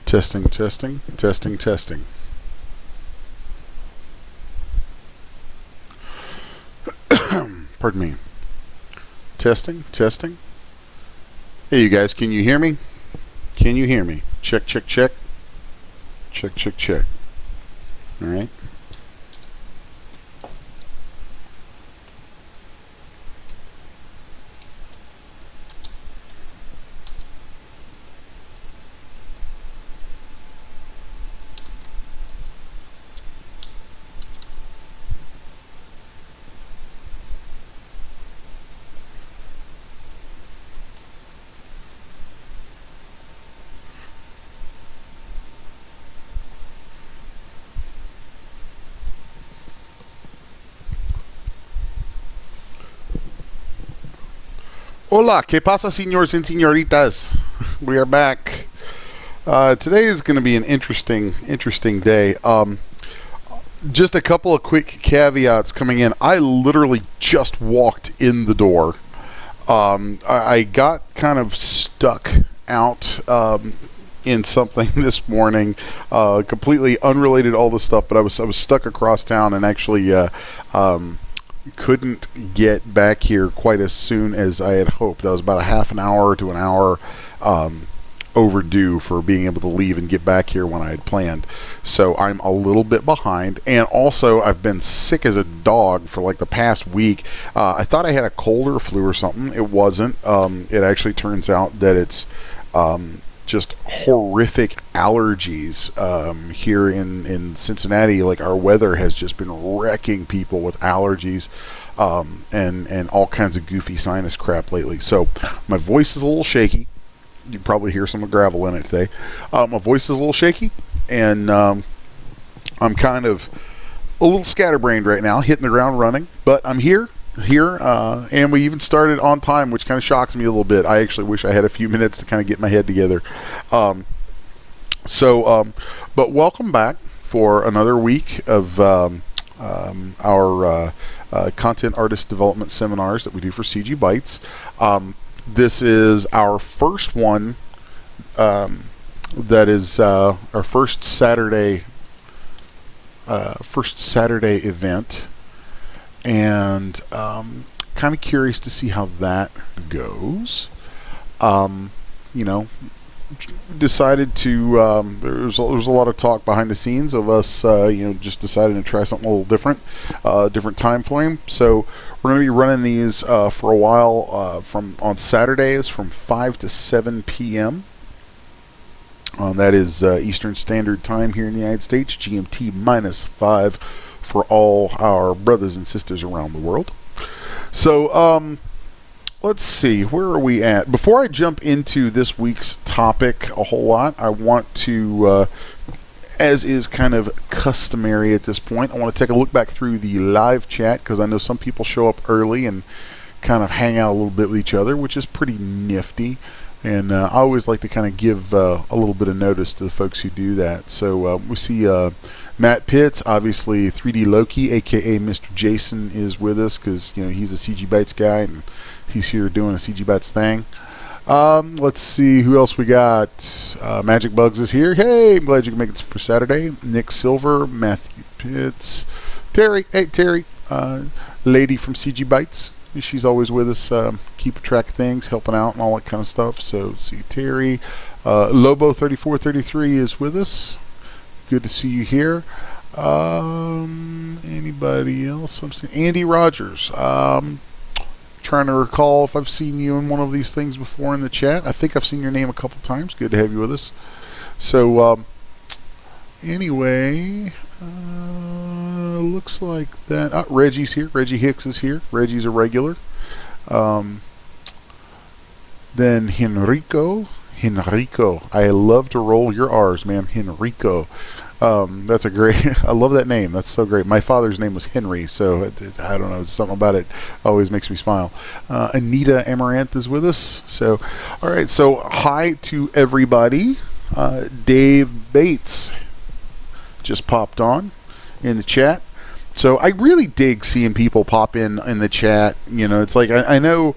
Testing, testing, testing, testing. Pardon me. Testing, testing. Hey, you guys, can you hear me? Can you hear me? Check, check, check. Check, check, check. All right. Hola, ¿qué pasa, señores and señoritas? We are back. Today is going to be an interesting day. Just a couple of quick caveats coming in. I literally just walked in the door. I got kind of stuck out in something this morning, completely unrelated to all this stuff, but I was stuck across town and actually couldn't get back here quite as soon as I had hoped. I was about a half an hour to an hour overdue for being able to leave and get back here when I had planned. So I'm a little bit behind, and also I've been sick as a dog for like the past week. I thought I had a cold or flu or something. It wasn't. It actually turns out that it's just horrific allergies here in Cincinnati. Like, our weather has just been wrecking people with allergies and all kinds of goofy sinus crap lately. So my voice is a little shaky. You probably hear some gravel in it today. My voice is a little shaky, and I'm kind of a little scatterbrained right now, hitting the ground running, but I'm here, and we even started on time, which kind of shocks me a little bit. I actually wish I had a few minutes to kind of get my head together. But welcome back for another week of our content artist development seminars that we do for CGBytes. This is our first one. That is our first Saturday event. And kind of curious to see how that goes. Decided to. There's a lot of talk behind the scenes of us, just deciding to try something a little different, different time frame. So we're going to be running these for a while on Saturdays from 5 to 7 p.m. That is Eastern Standard Time here in the United States, GMT -5. For all our brothers and sisters around the world. So let's see, where are we at? Before I jump into this week's topic a whole lot, I want to, as is kind of customary at this point, I want to take a look back through the live chat, because I know some people show up early and kind of hang out a little bit with each other, which is pretty nifty. And I always like to kind of give a little bit of notice to the folks who do that. So we see Matt Pitts, obviously 3D Loki, aka Mr. Jason, is with us because he's a CGBytes guy and he's here doing a CGBytes thing. Let's see who else we got. Magic Bugs is here. Hey, I'm glad you can make it for Saturday. Nick Silver, Matthew Pitts, Terry. Hey, Terry, lady from CGBytes. She's always with us, keeping track of things, helping out, and all that kind of stuff. So, let's see, Terry. Lobo3433 is with us. Good to see you here. Anybody else? I'm seeing Andy Rogers. Trying to recall if I've seen you in one of these things before in the chat. I think I've seen your name a couple times. Good to have you with us. So, anyway, looks like that. Reggie's here. Reggie Hicks is here. Reggie's a regular. Then Henrico. I love to roll your R's, man. Henrico. That's a great. I love that name. That's so great. My father's name was Henry, so I don't know. Something about it always makes me smile. Anita Amaranth is with us. So, all right. So, hi to everybody. Dave Bates just popped on in the chat. So I really dig seeing people pop in the chat. It's like I know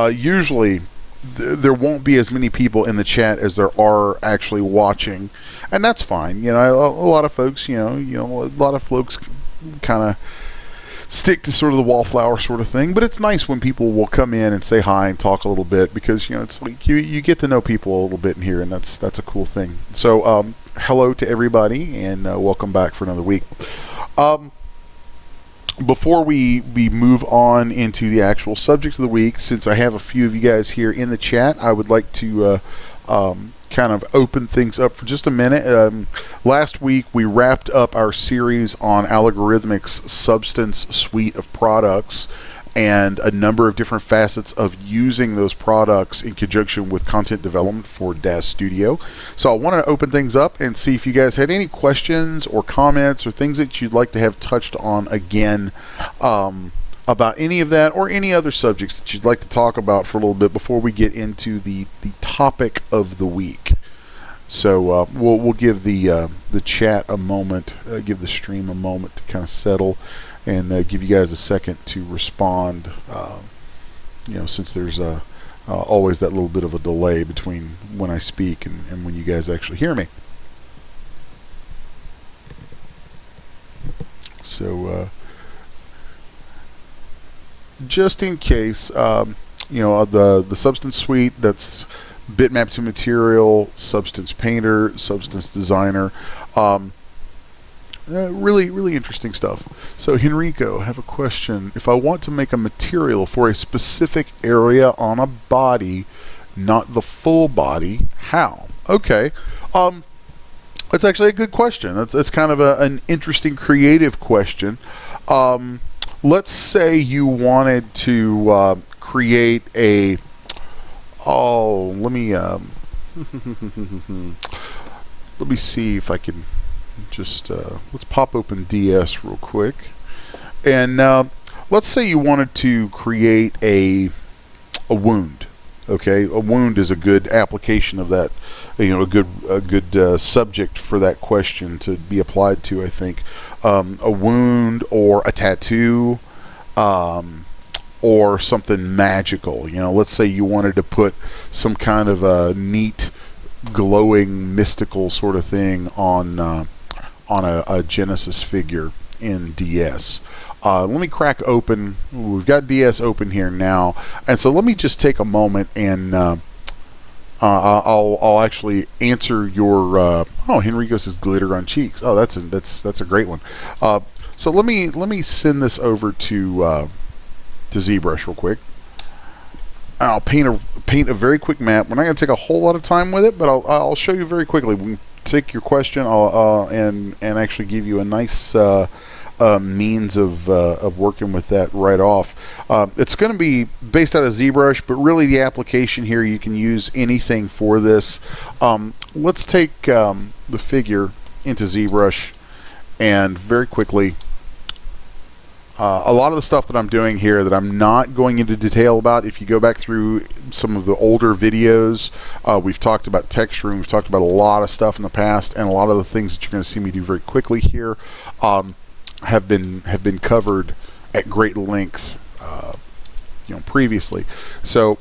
usually there won't be as many people in the chat as there are actually watching, and that's fine. You know, a lot of folks, a lot of folks kind of stick to sort of the wallflower sort of thing, but it's nice when people will come in and say hi and talk a little bit, because it's like you get to know people a little bit in here, and that's a cool thing. So hello to everybody, and welcome back for another week. Before we move on into the actual subject of the week, since I have a few of you guys here in the chat, I would like to kind of open things up for just a minute. Last week we wrapped up our series on Algorithmic's Substance suite of products, and a number of different facets of using those products in conjunction with content development for DAZ Studio. So I want to open things up and see if you guys had any questions or comments or things that you'd like to have touched on again about any of that, or any other subjects that you'd like to talk about for a little bit before we get into the topic of the week. So we'll give the chat a moment, give the stream a moment to kind of settle, and give you guys a second to respond. Since there's always that little bit of a delay between when I speak and when you guys actually hear me. So just in case, the Substance suite, that's Bitmap to Material, Substance Painter, Substance Designer. Really interesting stuff. So Henrico, I have a question. If I want to make a material for a specific area on a body, not the full body, how? Okay. That's actually a good question. That's kind of an interesting creative question. Let's say you wanted to create a... let me see if I can just... let's pop open DS real quick. And let's say you wanted to create a wound. Okay, a wound is a good application of that. A good subject for that question to be applied to, I think. A wound or a tattoo, or something magical. Let's say you wanted to put some kind of a neat, glowing, mystical sort of thing on a Genesis figure in DS. Let me crack open. We've got DS open here now, and so let me just take a moment and I'll actually answer your. Henrico says glitter on cheeks. Oh, that's a great one. So let me send this over to Zbrush real quick. I'll paint a very quick map. We're not going to take a whole lot of time with it, but I'll show you very quickly. We can take your question and actually give you a nice means of working with that right off. It's going to be based out of Zbrush, but really the application here, you can use anything for this. Let's take the figure into Zbrush, and very quickly, a lot of the stuff that I'm doing here that I'm not going into detail about, if you go back through some of the older videos, we've talked about texturing, we've talked about a lot of stuff in the past, and a lot of the things that you're going to see me do very quickly here have been covered at great length previously. So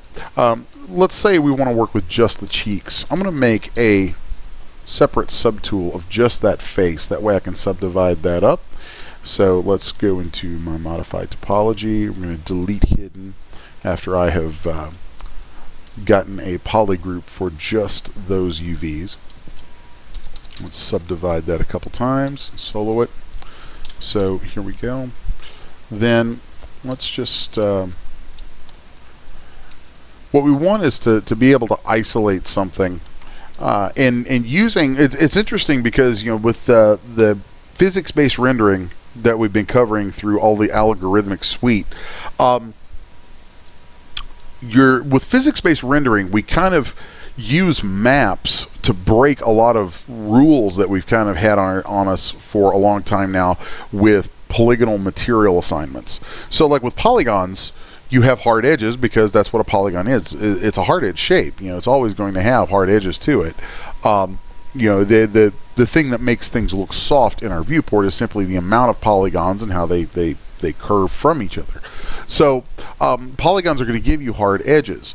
let's say we want to work with just the cheeks. I'm going to make a separate subtool of just that face. That way I can subdivide that up. So let's go into my modified topology. We're going to delete hidden after I have gotten a poly group for just those UVs. Let's subdivide that a couple times, solo it. So here we go. Then let's just what we want is to be able to isolate something, and using it's interesting because with the physics-based rendering that we've been covering through all the algorithmic suite, with physics-based rendering, we kind of use maps to break a lot of rules that we've kind of had on us for a long time now with polygonal material assignments. So like with polygons, you have hard edges because that's what a polygon is. It's a hard edge shape. It's always going to have hard edges to it. The thing that makes things look soft in our viewport is simply the amount of polygons and how they curve from each other. So polygons are going to give you hard edges.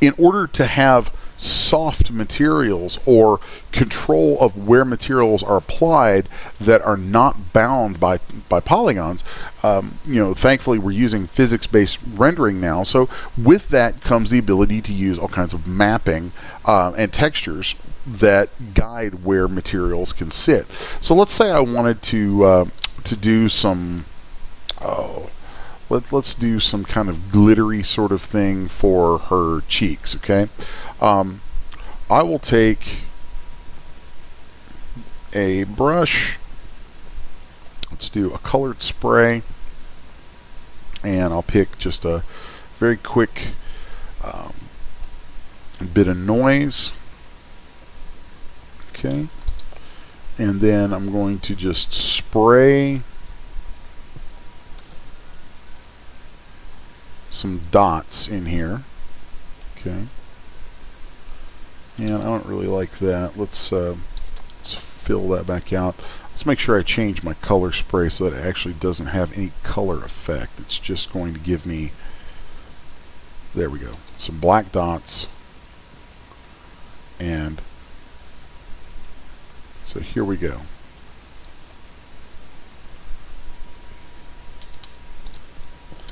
in order to have soft materials or control of where materials are applied that are not bound by polygons, thankfully we're using physics-based rendering now. So with that comes the ability to use all kinds of mapping and textures that guide where materials can sit. So let's say I wanted to do some let's do some kind of glittery sort of thing for her cheeks. Okay, I will take a brush. Let's do a colored spray, and I'll pick just a very quick bit of noise. Okay, and then I'm going to just spray some dots in here. Okay, and I don't really like that. Let's fill that back out. Let's make sure I change my color spray so that it actually doesn't have any color effect. It's just going to give me, there we go, some black dots. And so here we go.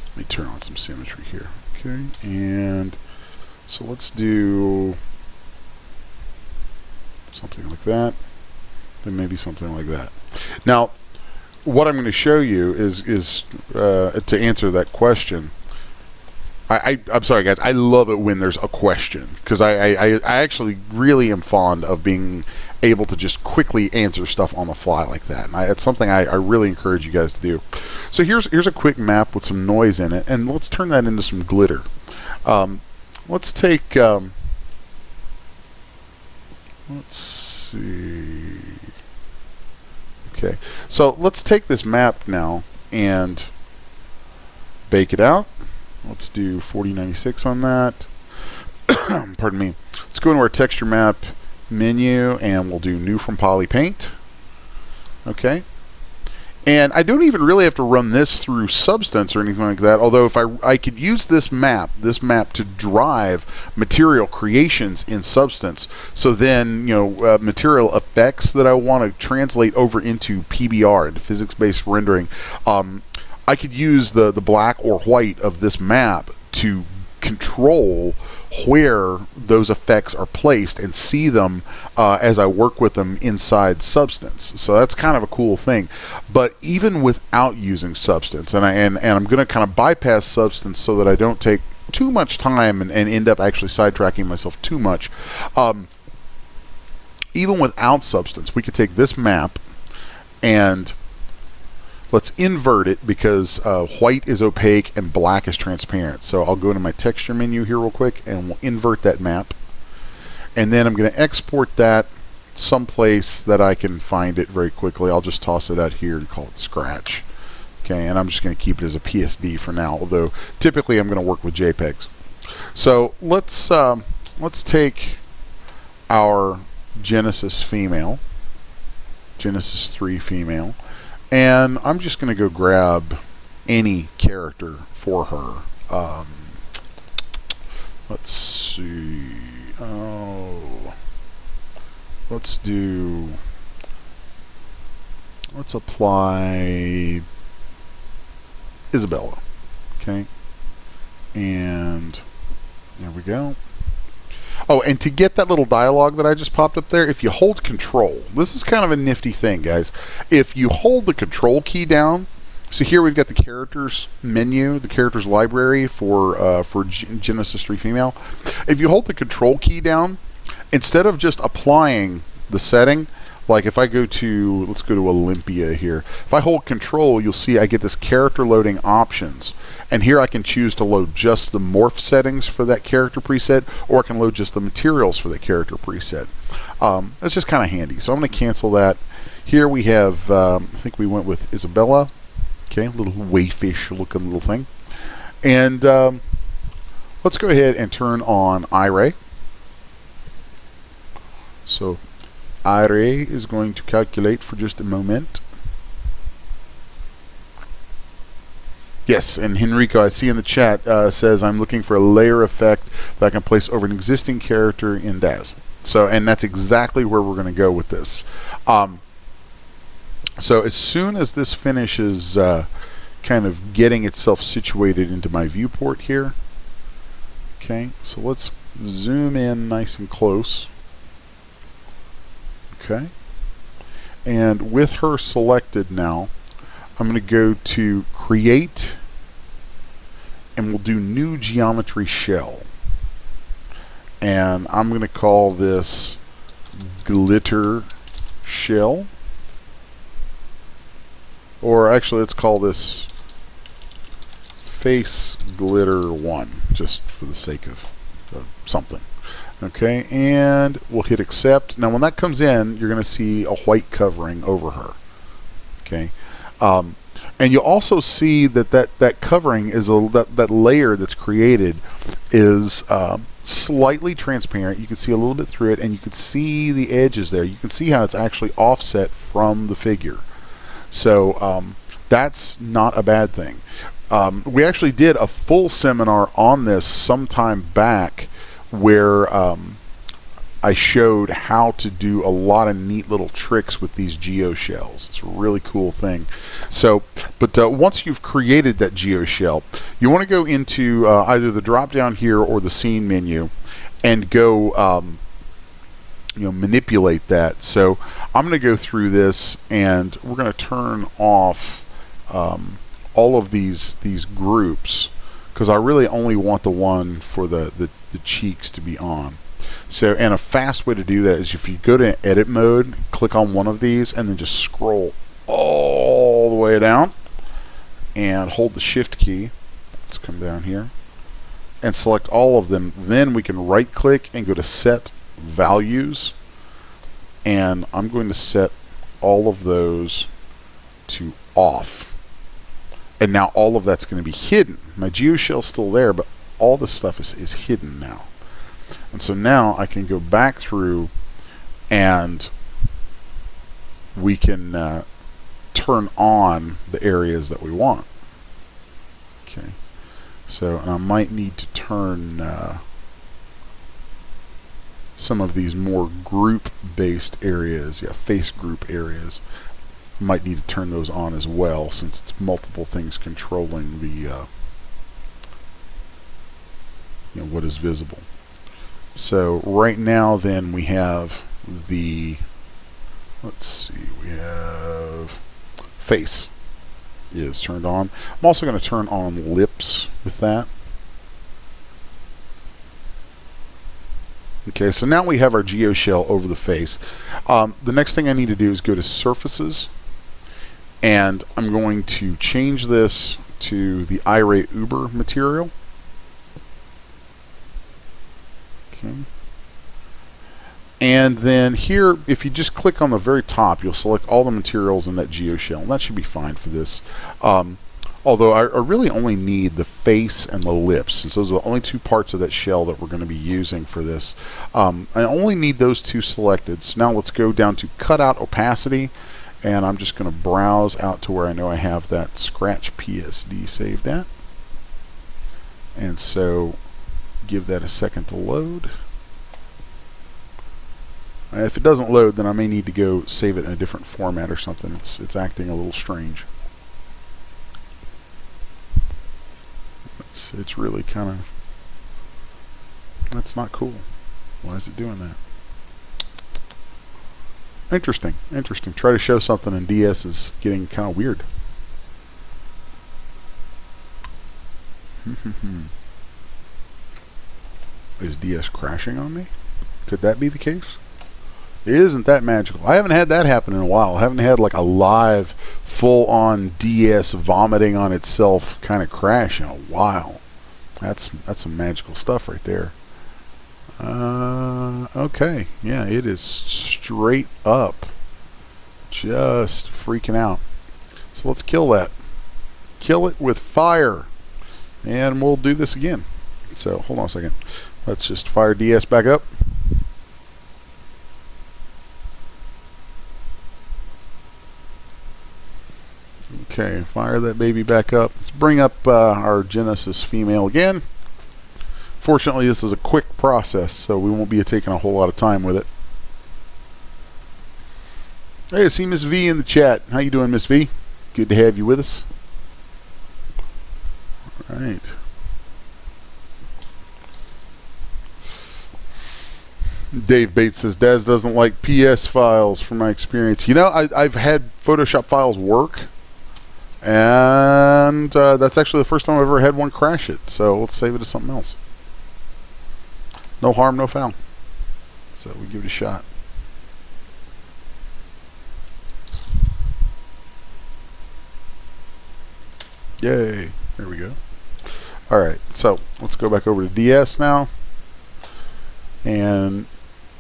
Let me turn on some symmetry here. Okay, and so let's do something like that, then maybe something like that. Now, what I'm going to show you is to answer that question. I'm sorry, guys. I love it when there's a question, because I actually really am fond of being able to just quickly answer stuff on the fly like that. And it's something I really encourage you guys to do. So here's a quick map with some noise in it, and let's turn that into some glitter. Let's take, let's see. Okay, so let's take this map now and bake it out. Let's do 4096 on that. Pardon me. Let's go into our texture map menu, and we'll do new from polypaint. Okay, and I don't even really have to run this through Substance or anything like that, although if I could use this map to drive material creations in Substance. So then, material effects that I want to translate over into PBR, into physics-based rendering, I could use the black or white of this map to control where those effects are placed and see them as I work with them inside Substance. So that's kind of a cool thing. But even without using Substance, and I'm going to kind of bypass Substance so that I don't take too much time and end up actually sidetracking myself too much. Even without Substance, we could take this map and let's invert it, because white is opaque and black is transparent. So I'll go into my texture menu here real quick, and we'll invert that map. And then I'm going to export that someplace that I can find it very quickly. I'll just toss it out here and call it Scratch. Okay, and I'm just going to keep it as a PSD for now, although typically I'm going to work with JPEGs. So let's take our Genesis female, Genesis 3 female, and I'm just going to go grab any character for her. Let's see. Let's apply Isabella. Okay. And there we go. Oh, and to get that little dialogue that I just popped up there, if you hold Control, this is kind of a nifty thing, guys. If you hold the Control key down, so here we've got the characters menu, the characters library for Genesis 3 female. If you hold the Control key down, instead of just applying the setting, like if I go to, let's go to Olympia here. If I hold Control, you'll see I get this character loading options. And here I can choose to load just the morph settings for that character preset, or I can load just the materials for that character preset. That's just kind of handy. So I'm going to cancel that. Here we have, I think we went with Isabella. Okay, a little wayfish looking little thing. And let's go ahead and turn on iRay. So iRay is going to calculate for just a moment. Yes, and Henrico, I see in the chat, says I'm looking for a layer effect that I can place over an existing character in Daz. So, and that's exactly where we're going to go with this. So as soon as this finishes kind of getting itself situated into my viewport here, okay, so let's zoom in nice and close. Okay, and with her selected now, I'm going to go to Create, and we'll do New Geometry Shell. And I'm going to call this Glitter Shell. Or actually, let's call this Face Glitter 1, just for the sake of something. Okay, and we'll hit Accept. Now when that comes in, you're going to see a white covering over her. Okay. And you'll also see that covering is that layer that's created is slightly transparent. You can see a little bit through it, and you can see the edges there. You can see how it's actually offset from the figure. So that's not a bad thing. We actually did a full seminar on this sometime back where I showed how to do a lot of neat little tricks with these geo shells. It's a really cool thing. So, but once you've created that geo shell, you want to go into either the drop down here or the scene menu and go manipulate that. So I'm going to go through this, and we're going to turn off all of these groups, because I really only want the one for the cheeks to be on. So, and a fast way to do that is if you go to edit mode, click on one of these, and then just scroll all the way down and hold the shift key. Let's come down here and select all of them. Then we can right click and go to set values, and I'm going to set all of those to off. And now all of that's going to be hidden. My geoshell's still there, but all this stuff is hidden now. And so now I can go back through, and we can turn on the areas that we want. Okay. So, and I might need to turn some of these more group-based areas, face group areas. Might need to turn those on as well, since it's multiple things controlling the what is visible. So right now then we have the, let's see, we have face is turned on. I'm also going to turn on lips with that. Okay, so now we have our geoshell over the face. The next thing I need to do is go to surfaces, and I'm going to change this to the Iray Uber material. Okay. And then here, if you just click on the very top, you'll select all the materials in that geoshell, and that should be fine for this. Although I really only need the face and the lips, since those are the only two parts of that shell that we're going to be using for this. I only need those two selected. So now let's go down to cutout opacity, and I'm just going to browse out to where I know I have that Scratch PSD saved at. And so give that a second to load. If it doesn't load, then I may need to go save it in a different format or something. It's acting a little strange. It's really kind of, that's not cool. Why is it doing that? Interesting. Try to show something in DS is getting kind of weird. Is DS crashing on me? Could that be the case? Isn't that magical? I haven't had that happen in a while. I haven't had like a live, full-on DS vomiting on itself kind of crash in a while. That's some magical stuff right there. Okay, yeah, it is straight up just freaking out. So let's kill that. Kill it with fire, and we'll do this again. So hold on a second. Let's just fire DS back up. Okay, fire that baby back up. Let's bring up our Genesis female again. Fortunately, this is a quick process, so we won't be taking a whole lot of time with it. Hey, I see Miss V in the chat. How you doing, Miss V? Good to have you with us. All right. Dave Bates says, Daz doesn't like PS files from my experience. You know, I've had Photoshop files work, and that's actually the first time I've ever had one crash it. So let's save it to something else. No harm, no foul. So we give it a shot. Yay. There we go. Alright, so let's go back over to DS now. And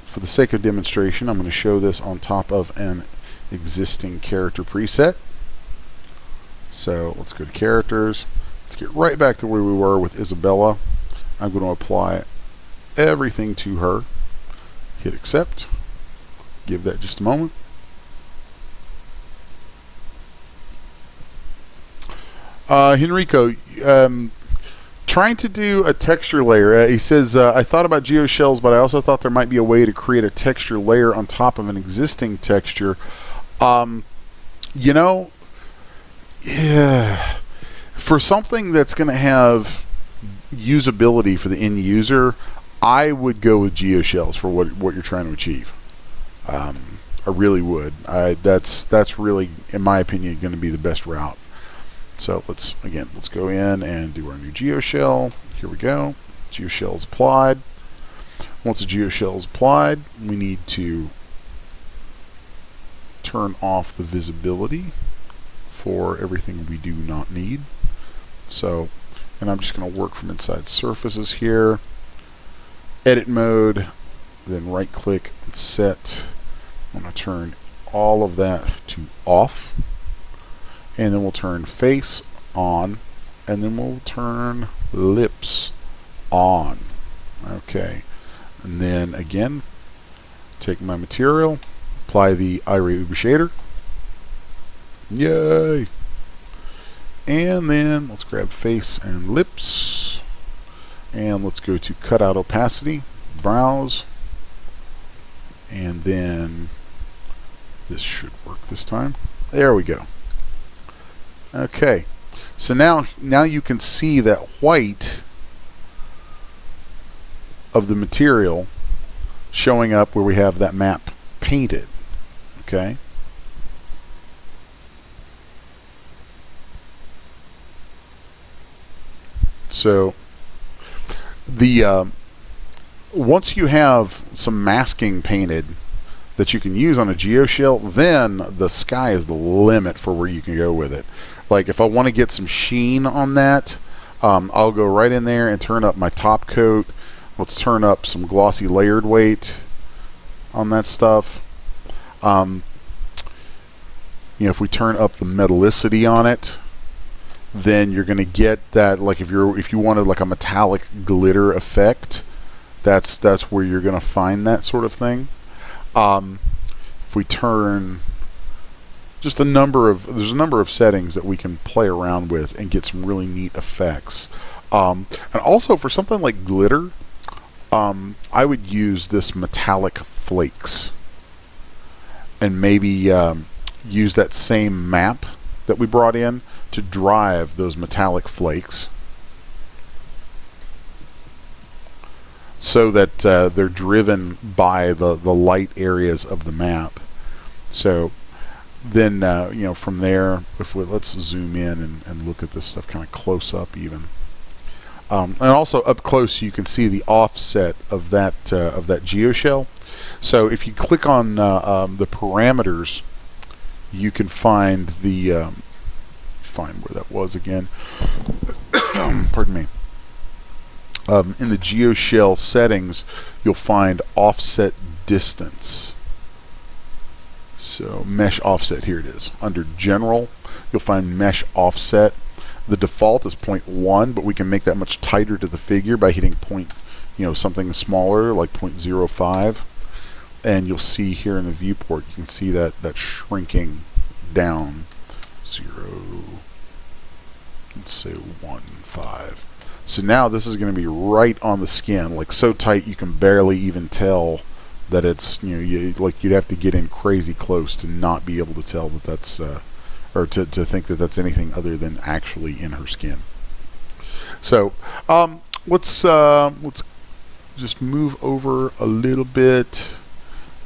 for the sake of demonstration, I'm going to show this on top of an existing character preset. So let's go to characters. Let's get right back to where we were with Isabella. I'm going to apply everything to her. Hit accept. Give that just a moment. Henrico, trying to do a texture layer. He says, I thought about geoshells, but I also thought there might be a way to create a texture layer on top of an existing texture. You know, yeah, for something that's going to have usability for the end user, I would go with geoshells for what you're trying to achieve. I really would. That's really, in my opinion, going to be the best route. So let's go in and do our new geoshell. Here we go. Geoshell is applied. Once the geoshell is applied, we need to turn off the visibility for everything we do not need. So, and I'm just going to work from inside surfaces here. Edit mode, then right click and set. I'm going to turn all of that to off. And then we'll turn face on, and then we'll turn lips on. Okay, and then again, take my material, apply the Iray Uber shader. Yay! And then let's grab face and lips, and let's go to cutout opacity, browse, and then this should work this time. There we go. Okay, so now you can see that white of the material showing up where we have that map painted. Okay. So the once you have some masking painted that you can use on a geoshell, then the sky is the limit for where you can go with it. Like if I want to get some sheen on that, I'll go right in there and turn up my top coat. Let's turn up some glossy layered weight on that stuff. You know, if we turn up the metallicity on it, then you're going to get that. Like if you wanted like a metallic glitter effect, that's where you're going to find that sort of thing. If we turn just there's a number of settings that we can play around with and get some really neat effects. And also for something like glitter, I would use this metallic flakes and maybe use that same map that we brought in to drive those metallic flakes so that they're driven by the light areas of the map. So then you know, from there, let's zoom in and look at this stuff kind of close up even. And also up close you can see the offset of that geoshell. So if you click on the parameters, you can find the find where that was again. Pardon me. In the geoshell settings, you'll find offset distance. So mesh offset, here it is. Under general, you'll find mesh offset. The default is 0.1, but we can make that much tighter to the figure by hitting something smaller like 0.05. And you'll see here in the viewport, you can see that shrinking down let's say 1.5. So now this is going to be right on the skin, like so tight you can barely even tell that it's, like you'd have to get in crazy close to not be able to tell that that's, or to think that that's anything other than actually in her skin. So let's just move over a little bit,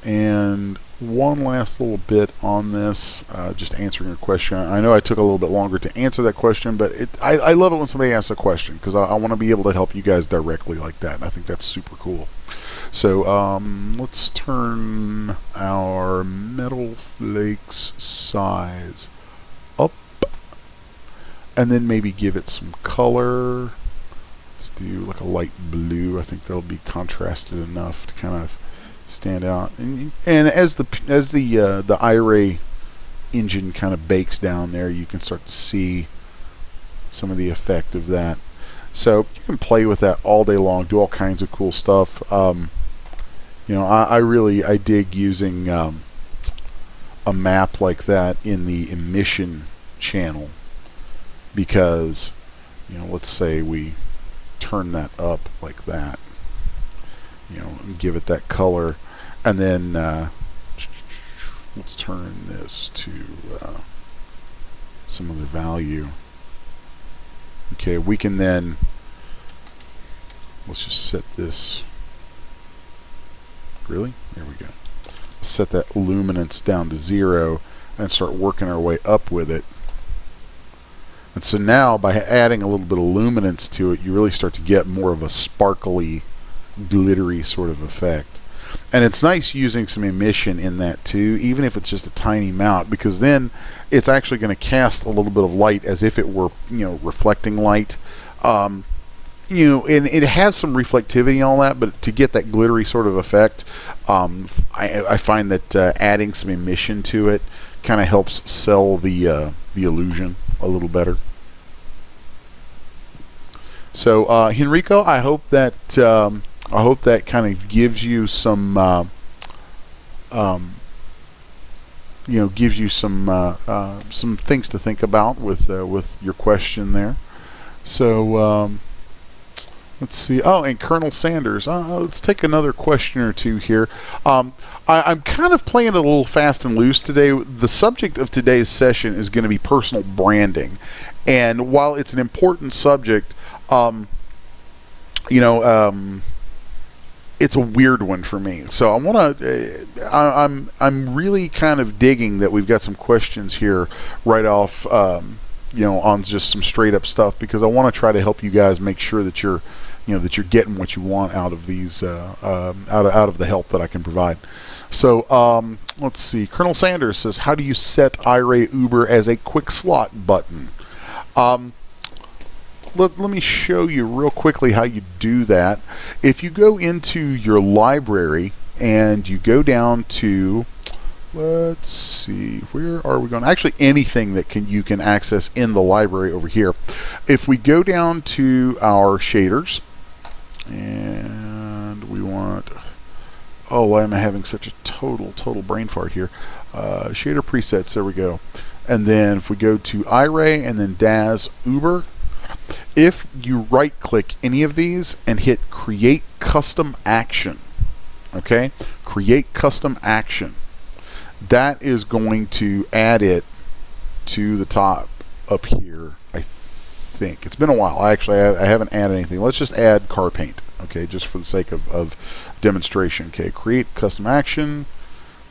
and one last little bit on this, just answering your question. I know I took a little bit longer to answer that question, but I love it when somebody asks a question, because I want to be able to help you guys directly like that, and I think that's super cool. So let's turn our metal flakes size up, and then maybe give it some color. Let's do like a light blue. I think that'll be contrasted enough to kind of stand out. And as the iRay engine kind of bakes down there, you can start to see some of the effect of that. So you can play with that all day long, do all kinds of cool stuff. I dig using a map like that in the emission channel, because let's say we turn that up like that, and give it that color, and then let's turn this to some other value. Okay, we can then, let's just set this, really? There we go. Set that luminance down to 0 and start working our way up with it. And so now by adding a little bit of luminance to it, you really start to get more of a sparkly, glittery sort of effect. And it's nice using some emission in that too, even if it's just a tiny amount, because then it's actually going to cast a little bit of light as if it were, reflecting light. And it has some reflectivity and all that, but to get that glittery sort of effect, I find that adding some emission to it kind of helps sell the illusion a little better. So Henrico, I hope that kind of gives you some some things to think about with your question there. So let's see. Oh, and Colonel Sanders. Let's take another question or two here. I'm kind of playing it a little fast and loose today. The subject of today's session is going to be personal branding, and while it's an important subject, it's a weird one for me. So I want to. I'm really kind of digging that we've got some questions here right off. On just some straight up stuff, because I want to try to help you guys make sure that you're getting what you want out of these out of the help that I can provide. So let's see. Colonel Sanders says, how do you set iRay Uber as a quick slot button? Let me show you real quickly how you do that. If you go into your library and you go down to, let's see, where are we going? Actually, anything that you can access in the library over here. If we go down to our shaders, and we want, oh, why am I having such a total brain fart here? Shader presets, there we go. And then if we go to iRay and then DAZ Uber, if you right click any of these and hit create custom action, okay, create custom action, that is going to add it to the top up here. I think it's been a while. I haven't added anything. Let's just add car paint, okay, just for the sake of demonstration. Okay, create custom action.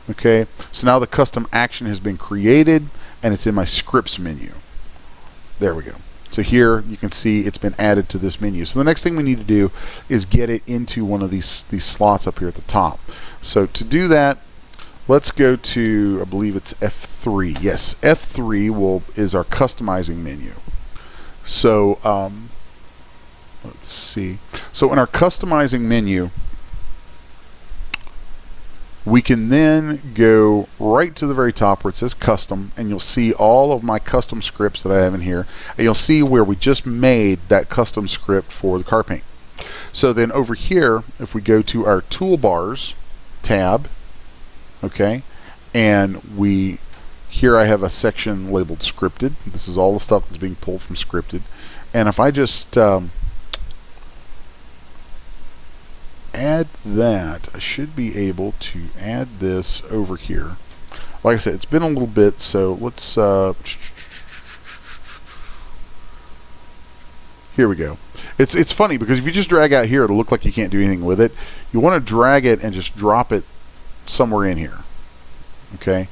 Okay, so now the custom action has been created and it's in my scripts menu. There we go. So here you can see it's been added to this menu. So the next thing we need to do is get it into one of these slots up here at the top. So to do that, let's go to, I believe it's F3. Yes, F3 is our customizing menu. So let's see. So in our customizing menu, we can then go right to the very top where it says custom, and you'll see all of my custom scripts that I have in here, and you'll see where we just made that custom script for the car paint. So then over here, if we go to our toolbars tab, okay, and we Here I have a section labeled scripted. This is all the stuff that's being pulled from scripted. And if I just add that, I should be able to add this over here. Like I said, it's been a little bit, so let's here we go. It's funny because if you just drag out here, it'll look like you can't do anything with it. You want to drag it and just drop it somewhere in here. Okay?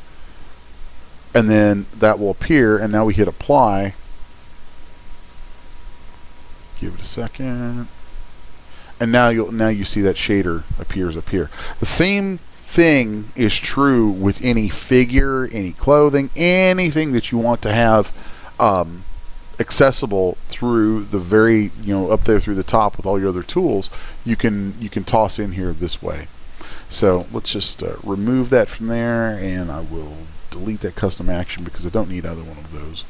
And then that will appear, and now we hit apply. Give it a second. And now you see that shader appears up here. The same thing is true with any figure, any clothing, anything that you want to have accessible through the very, up there through the top with all your other tools. You can toss in here this way. So let's just remove that from there, and I will delete that custom action because I don't need either one of those.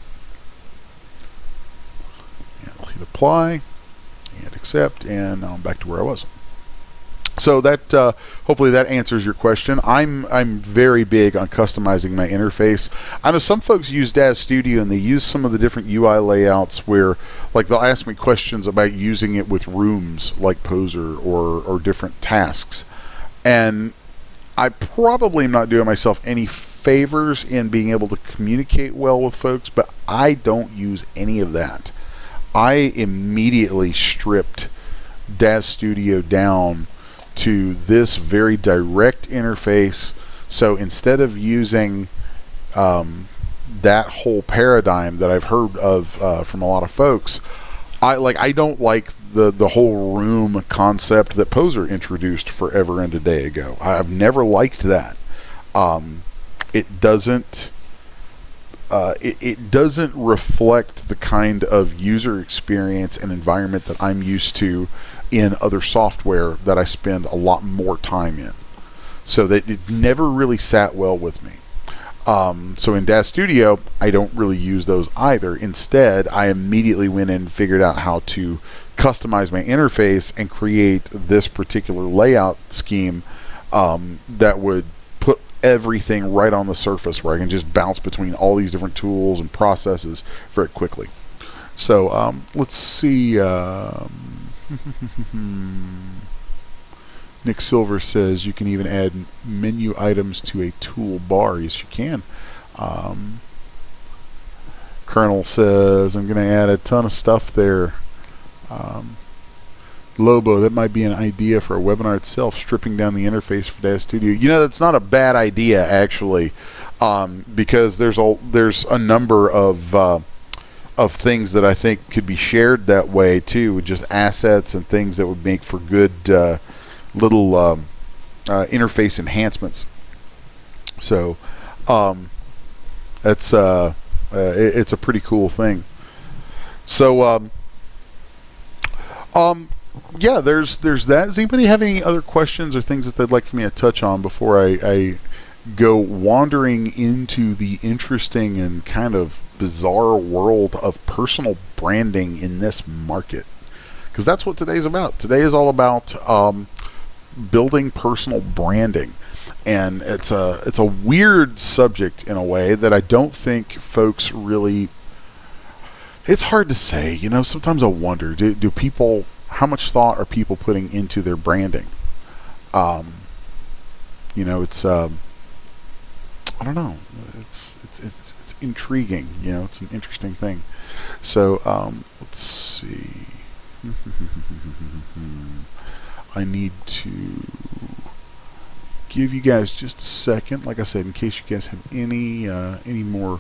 And I'll hit apply and accept, and now I'm back to where I was. So that hopefully that answers your question. I'm very big on customizing my interface. I know some folks use Daz Studio and they use some of the different UI layouts where, like, they'll ask me questions about using it with rooms like Poser or different tasks. And I probably am not doing myself any favors in being able to communicate well with folks, but I don't use any of that. I immediately stripped Daz Studio down to this very direct interface. So instead of using that whole paradigm that I've heard of from a lot of folks, I don't like the whole room concept that Poser introduced forever and a day ago. I've never liked that. It doesn't reflect the kind of user experience and environment that I'm used to in other software that I spend a lot more time in. So that it never really sat well with me. So in Daz Studio, I don't really use those either. Instead, I immediately went in and figured out how to customize my interface and create this particular layout scheme that would put everything right on the surface where I can just bounce between all these different tools and processes very quickly. So let's see. Nick Silver says you can even add menu items to a toolbar. Yes, you can. Colonel says I'm going to add a ton of stuff there. Lobo, that might be an idea for a webinar itself, stripping down the interface for Daz Studio. That's not a bad idea, actually, because there's a number of things that I think could be shared that way too, just assets and things that would make for good little interface enhancements. So it's a pretty cool thing. So yeah, there's that. Does anybody have any other questions or things that they'd like for me to touch on before I go wandering into the interesting and kind of bizarre world of personal branding in this market? Because that's what today's about. Today is all about building personal branding, and it's a weird subject in a way that I don't think folks really. It's hard to say. Sometimes I wonder, do people, how much thought are people putting into their branding? It's I don't know. It's intriguing. It's an interesting thing. So let's see. I need to give you guys just a second, like I said, in case you guys have any more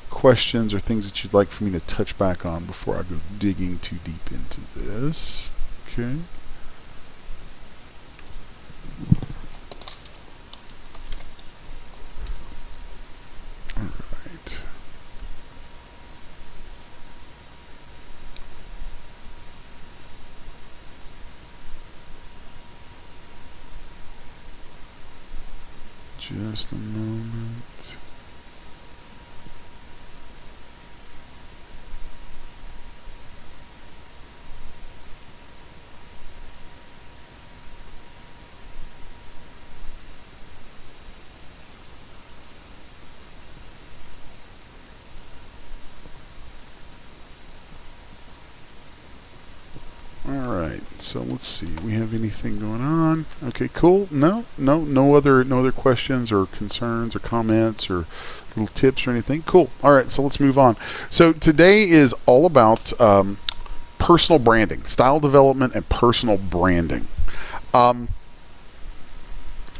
questions or things that you'd like for me to touch back on before I go digging too deep into this. Okay. Alright. Just a moment. So let's see. We have anything going on? Okay, cool. No other questions or concerns or comments or little tips or anything. Cool. All right, so let's move on. So today is all about personal branding, style development, and personal branding.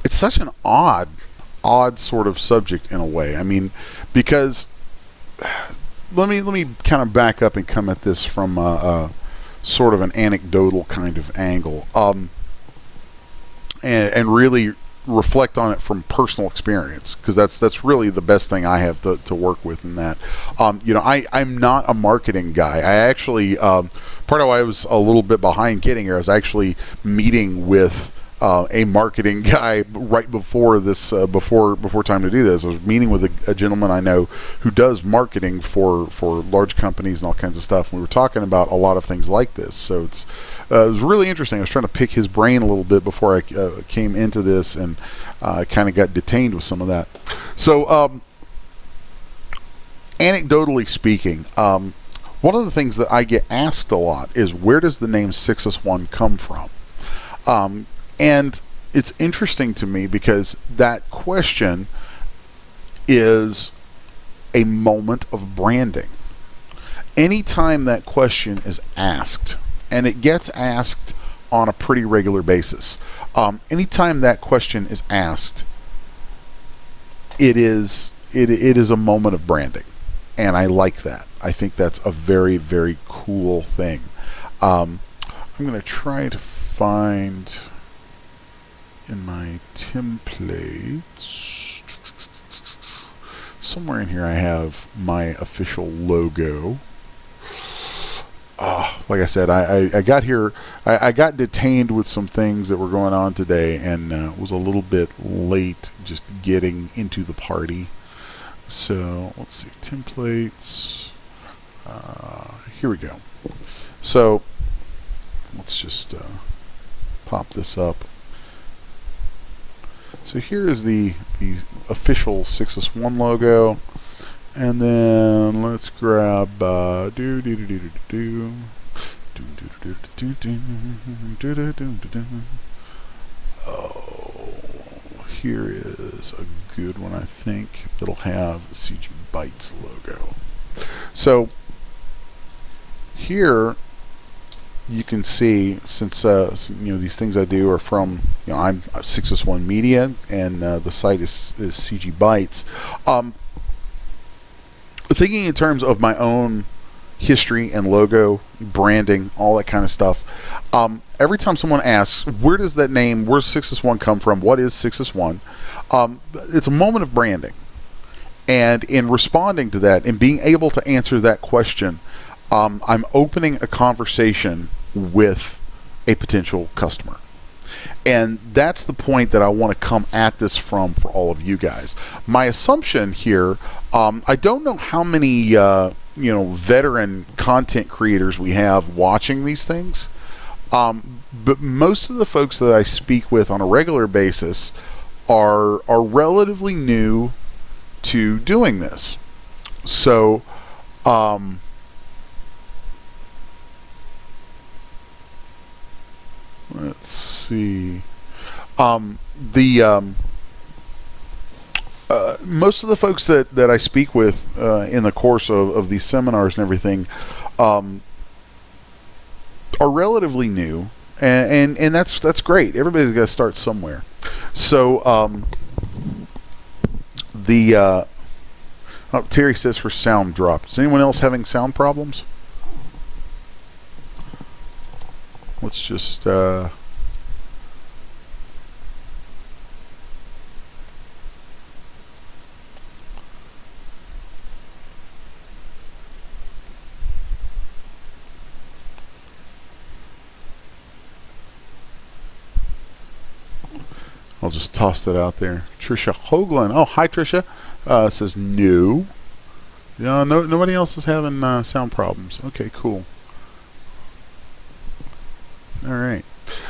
It's such an odd sort of subject in a way. I mean, because let me kind of back up and come at this from sort of an anecdotal kind of angle, and really reflect on it from personal experience, because that's really the best thing I have to work with in that. I'm not a marketing guy. I actually part of why I was a little bit behind getting here, I was actually meeting with a marketing guy right before this, before time to do this. I was meeting with a gentleman I know who does marketing for large companies and all kinds of stuff. And we were talking about a lot of things like this. So it was really interesting. I was trying to pick his brain a little bit before I came into this, and kind of got detained with some of that. So anecdotally speaking, one of the things that I get asked a lot is, where does the name 6S1 come from? And it's interesting to me because that question is a moment of branding. Anytime that question is asked, and it gets asked on a pretty regular basis, anytime that question is asked, it is a moment of branding. And I like that. I think that's a very, very cool thing. I'm going to try to find in my templates, somewhere in here I have my official logo. Like I said, I got here, I got detained with some things that were going on today, and was a little bit late just getting into the party. So let's see, templates, here we go. So let's just pop this up. So here is the official 6S1 logo, and then let's grab here is a good one. I think it'll have the CGBytes logo. So here you can see, since these things I do are from, I'm 6S1 Media, and the site is CGBytes. Thinking in terms of my own history and logo, branding, all that kind of stuff, every time someone asks, where does that name, where's 6S1 come from, what is 6S1, it's a moment of branding. And in responding to that and being able to answer that question, I'm opening a conversation with a potential customer. And that's the point that I want to come at this from for all of you guys. My assumption here, I don't know how many veteran content creators we have watching these things, but most of the folks that I speak with on a regular basis are relatively new to doing this. So let's see. Most of the folks that I speak with in the course of these seminars and everything are relatively new, and that's great. Everybody's got to start somewhere. So Terry says her sound dropped. Is anyone else having sound problems? Let's just I'll just toss that out there. Trisha Hoagland. Oh, hi, Trisha. Says no. Yeah, nobody else is having sound problems. Okay, cool. All right.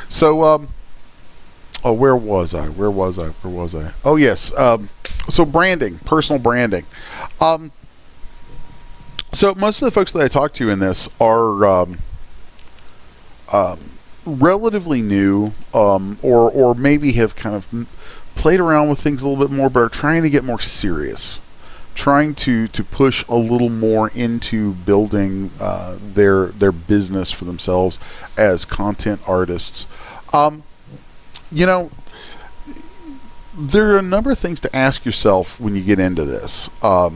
So, where was I? Oh, yes. So branding, personal branding. So most of the folks that I talk to in this are relatively new, or maybe have kind of played around with things a little bit more, but are trying to get more serious, trying to push a little more into building their business for themselves as content artists. Um, you know, there are a number of things to ask yourself when you get into this. Like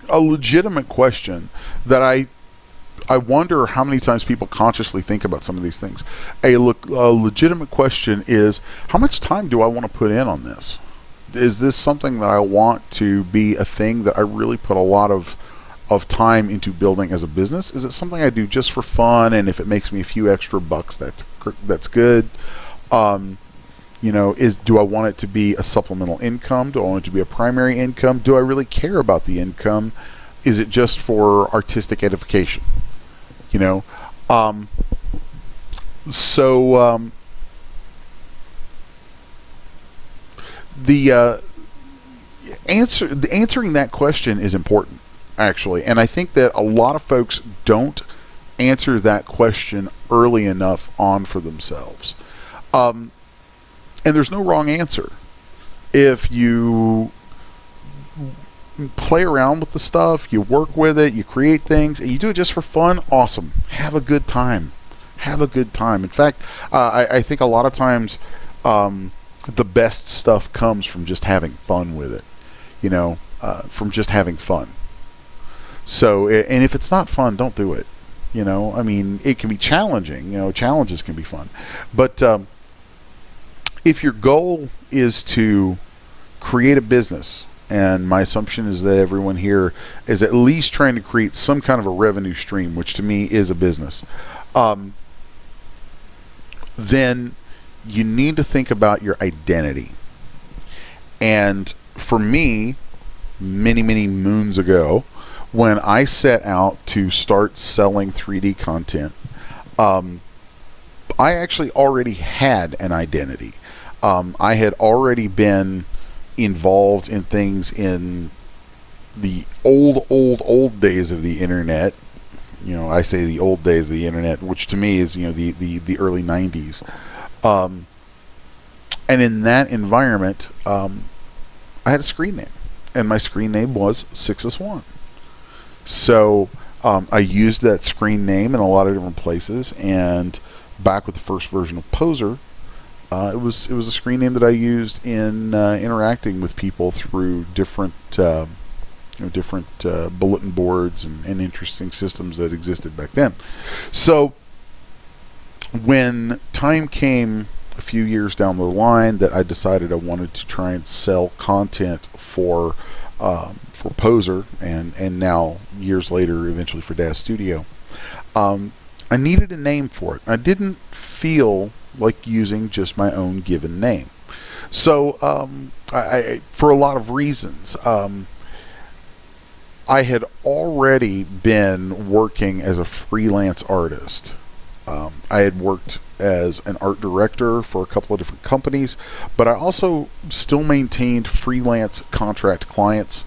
a legitimate question that I wonder how many times people consciously think about some of these things. A legitimate question is, how much time do I want to put in on this? Is this something that I want to be a thing that I really put a lot of time into building as a business? Is it something I do just for fun, and if it makes me a few extra bucks, that's good? Do I want it to be a supplemental income? Do I want it to be a primary income? Do I really care about the income? Is it just for artistic edification? The answering that question is important, actually, and I think that a lot of folks don't answer that question early enough on for themselves. And there's no wrong answer. If you play around with the stuff, you work with it, you create things, and you do it just for fun, awesome. Have a good time. Have a good time. In fact, I think a lot of times the best stuff comes from just having fun with it, from just having fun. So, and if it's not fun, don't do it. It can be challenging. Challenges can be fun. But if your goal is to create a business, and my assumption is that everyone here is at least trying to create some kind of a revenue stream, which to me is a business, then you need to think about your identity. And for me, many, many moons ago, when I set out to start selling 3D content, I actually already had an identity. I had already been involved in things in the old days of the internet. I say the old days of the internet, which to me is the early 90s. And in that environment, I had a screen name, and my screen name was 6S1. So I used that screen name in a lot of different places, and back with the first version of Poser, it was a screen name that I used in interacting with people through different bulletin boards and interesting systems that existed back then. So when time came a few years down the line that I decided I wanted to try and sell content for Poser, and now years later eventually for Daz Studio, I needed a name for it. I didn't feel like using just my own given name. So I for a lot of reasons, I had already been working as a freelance artist. I had worked as an art director for a couple of different companies, but I also still maintained freelance contract clients,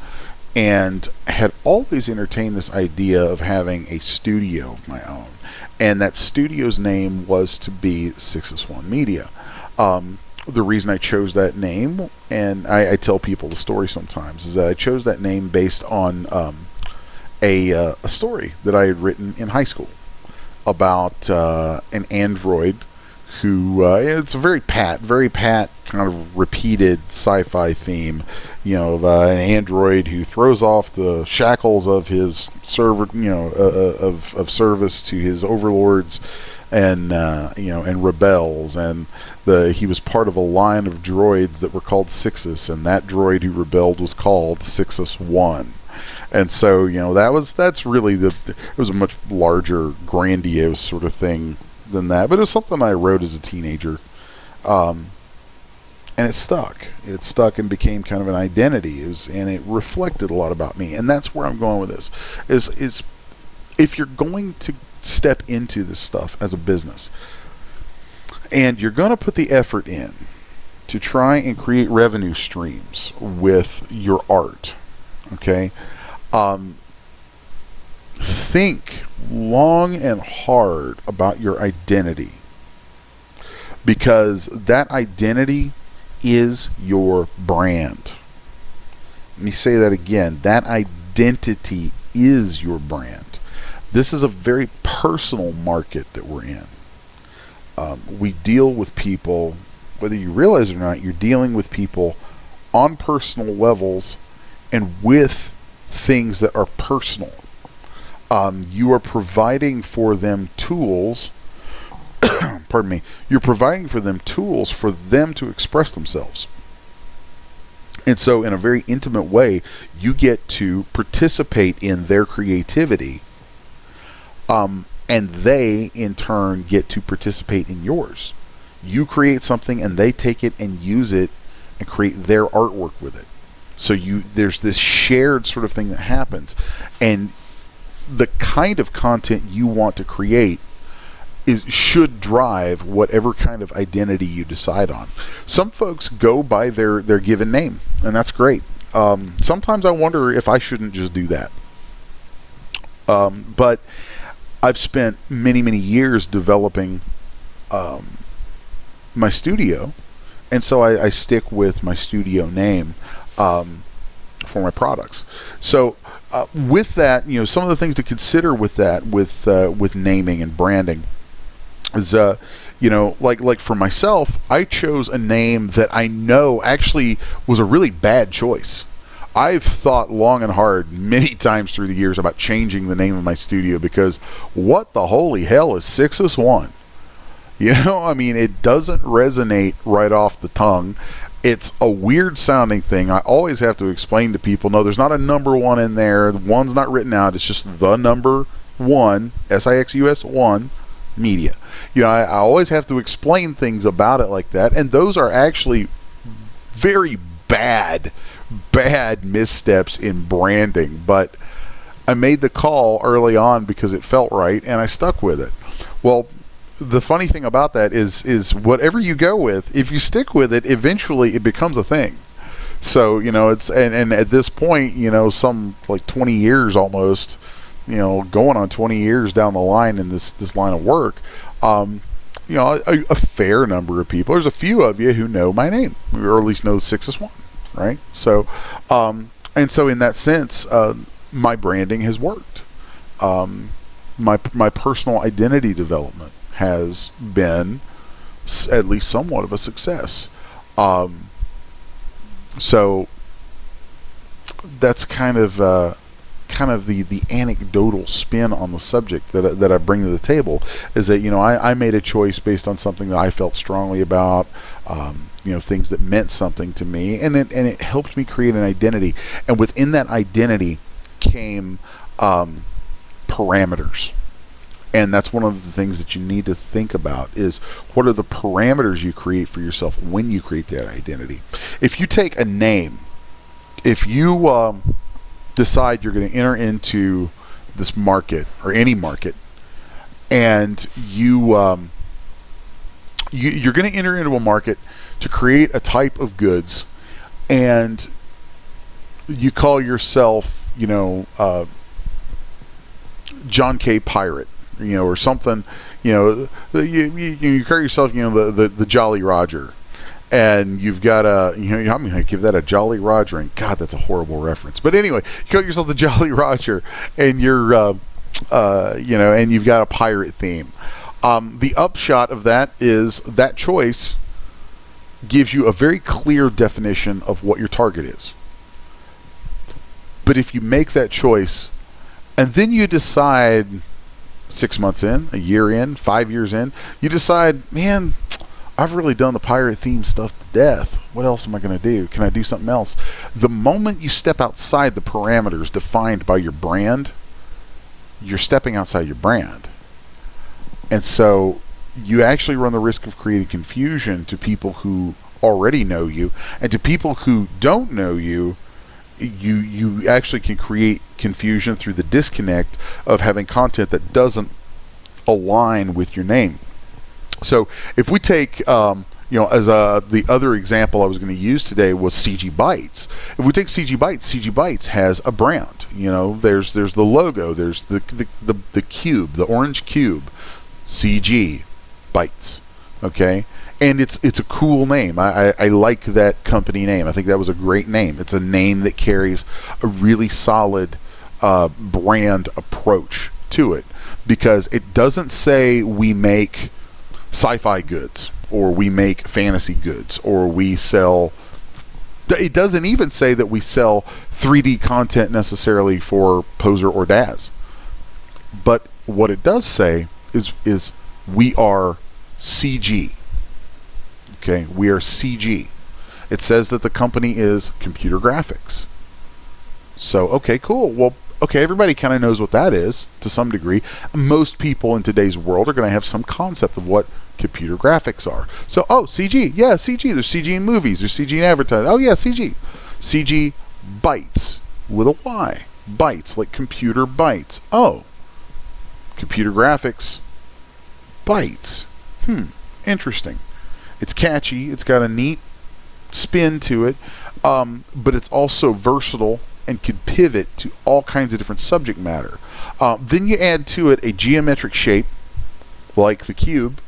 and had always entertained this idea of having a studio of my own. And that studio's name was to be 6S1 Media. The reason I chose that name, and I tell people the story sometimes, is that I chose that name based on a story that I had written in high school about an android who, it's a very pat kind of repeated sci-fi theme, of an android who throws off the shackles of his server, of service to his overlords, and and rebels, and he was part of a line of droids that were called Sixus, and that droid who rebelled was called 6S1. And so that's really it was a much larger, grandiose sort of thing than that, but it was something I wrote as a teenager, and it stuck and became kind of an identity. And it reflected a lot about me, and that's where I'm going with this. Is if you're going to step into this stuff as a business, and you're going to put the effort in to try and create revenue streams with your art, okay, think long and hard about your identity, because that identity is your brand. Let me say that again. That identity is your brand. This is a very personal market that we're in. We deal with people, whether you realize it or not, you're dealing with people on personal levels and with things that are personal. You are providing for them tools, pardon me, you're providing for them tools for them to express themselves. And so in a very intimate way, you get to participate in their creativity, and they in turn get to participate in yours. You create something and they take it and use it and create their artwork with it. So there's this shared sort of thing that happens, and the kind of content you want to create should drive whatever kind of identity you decide on. Some folks go by their given name, and that's great. Sometimes I wonder if I shouldn't just do that. But I've spent many years developing my studio, and so I stick with my studio name for my products. So with that, some of the things to consider with that, with naming and branding, is like for myself, I chose a name that I know actually was a really bad choice. I've thought long and hard many times through the years about changing the name of my studio, because what the holy hell is 6S1? It doesn't resonate right off the tongue. It's a weird sounding thing. I always have to explain to people, no, there's not a number 1 in there. The 1's not written out. It's just the number 1, SIXUS 1, media. I always have to explain things about it like that, and those are actually very bad missteps in branding. But I made the call early on because it felt right, and I stuck with it. Well, the funny thing about that is whatever you go with, if you stick with it, eventually it becomes a thing. So it's and at this point, some like 20 years almost, going on 20 years down the line in this line of work, a fair number of people, there's a few of you who know my name, or at least know 6S1, right? So and so in that sense, my branding has worked. My personal identity development has been at least somewhat of a success. So that's kind of the anecdotal spin on the subject that I bring to the table, is that I made a choice based on something that I felt strongly about, things that meant something to me, and it helped me create an identity. And within that identity came parameters. And that's one of the things that you need to think about, is what are the parameters you create for yourself when you create that identity. If you take a name, if you decide you're going to enter into this market or any market, and you're going to enter into a market to create a type of goods, and you call yourself, John K. Pirate, or something, you call yourself, the Jolly Roger, and you've got I'm going to give that a Jolly Roger, and God, that's a horrible reference. But anyway, you call yourself the Jolly Roger, and you're, and you've got a pirate theme. The upshot of that is that choice gives you a very clear definition of what your target is. But if you make that choice, and then you decide 6 months in, a year in, 5 years in, you decide, man, I've really done the pirate theme stuff to death. What else am I going to do? Can I do something else? The moment you step outside the parameters defined by your brand, you're stepping outside your brand. And so you actually run the risk of creating confusion to people who already know you, and to people who don't know you. You actually can create confusion through the disconnect of having content that doesn't align with your name. So if we take as the other example I was going to use today was CGBytes. If we take CGBytes has a brand. There's the logo, there's the cube, the orange cube, CGBytes. Okay, and it's a cool name. I like that company name. I think that was a great name. It's a name that carries a really solid brand approach to it, because it doesn't say we make sci-fi goods or we make fantasy goods or we sell. It doesn't even say that we sell 3D content necessarily for Poser or Daz. But what it does say is we are CG. Okay, we are CG. It says that the company is Computer Graphics. So, okay, cool. Well, okay, everybody kind of knows what that is to some degree. Most people in today's world are going to have some concept of what computer graphics are. So, CG. Yeah, CG. There's CG in movies. There's CG in advertising. Oh, yeah, CG. CG bytes with a Y. Bytes, like computer bytes. Oh, computer graphics. Bytes. Interesting. It's catchy. It's got a neat spin to it. But it's also versatile and could pivot to all kinds of different subject matter. Then you add to it a geometric shape, like the cube,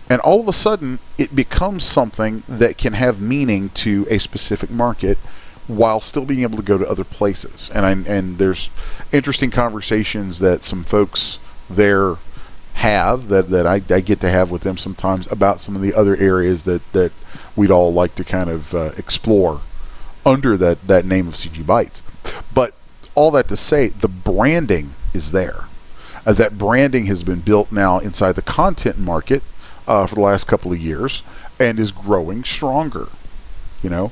and all of a sudden it becomes something that can have meaning to a specific market while still being able to go to other places. And there's interesting conversations that some folks there have that I get to have with them sometimes about some of the other areas that we'd all like to kind of explore under that name of CGBytes. But all that to say, the branding is there. That branding has been built now inside the content market for the last couple of years and is growing stronger. There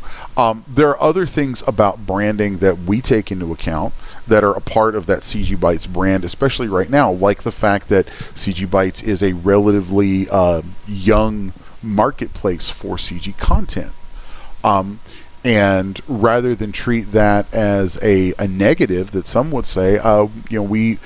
are other things about branding that we take into account that are a part of that CGBytes brand, especially right now, like the fact that CGBytes is a relatively young marketplace for CG content. And rather than treat that as a negative that some would say, we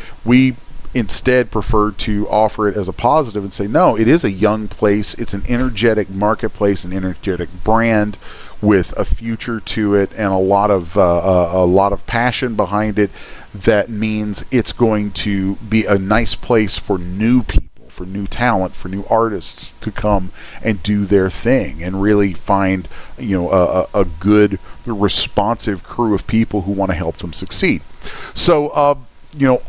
instead prefer to offer it as a positive and say, no, it is a young place. It's an energetic marketplace, an energetic brand with a future to it and a lot of passion behind it. That means it's going to be a nice place for new people, for new talent, for new artists to come and do their thing and really find a good, responsive crew of people who want to help them succeed. So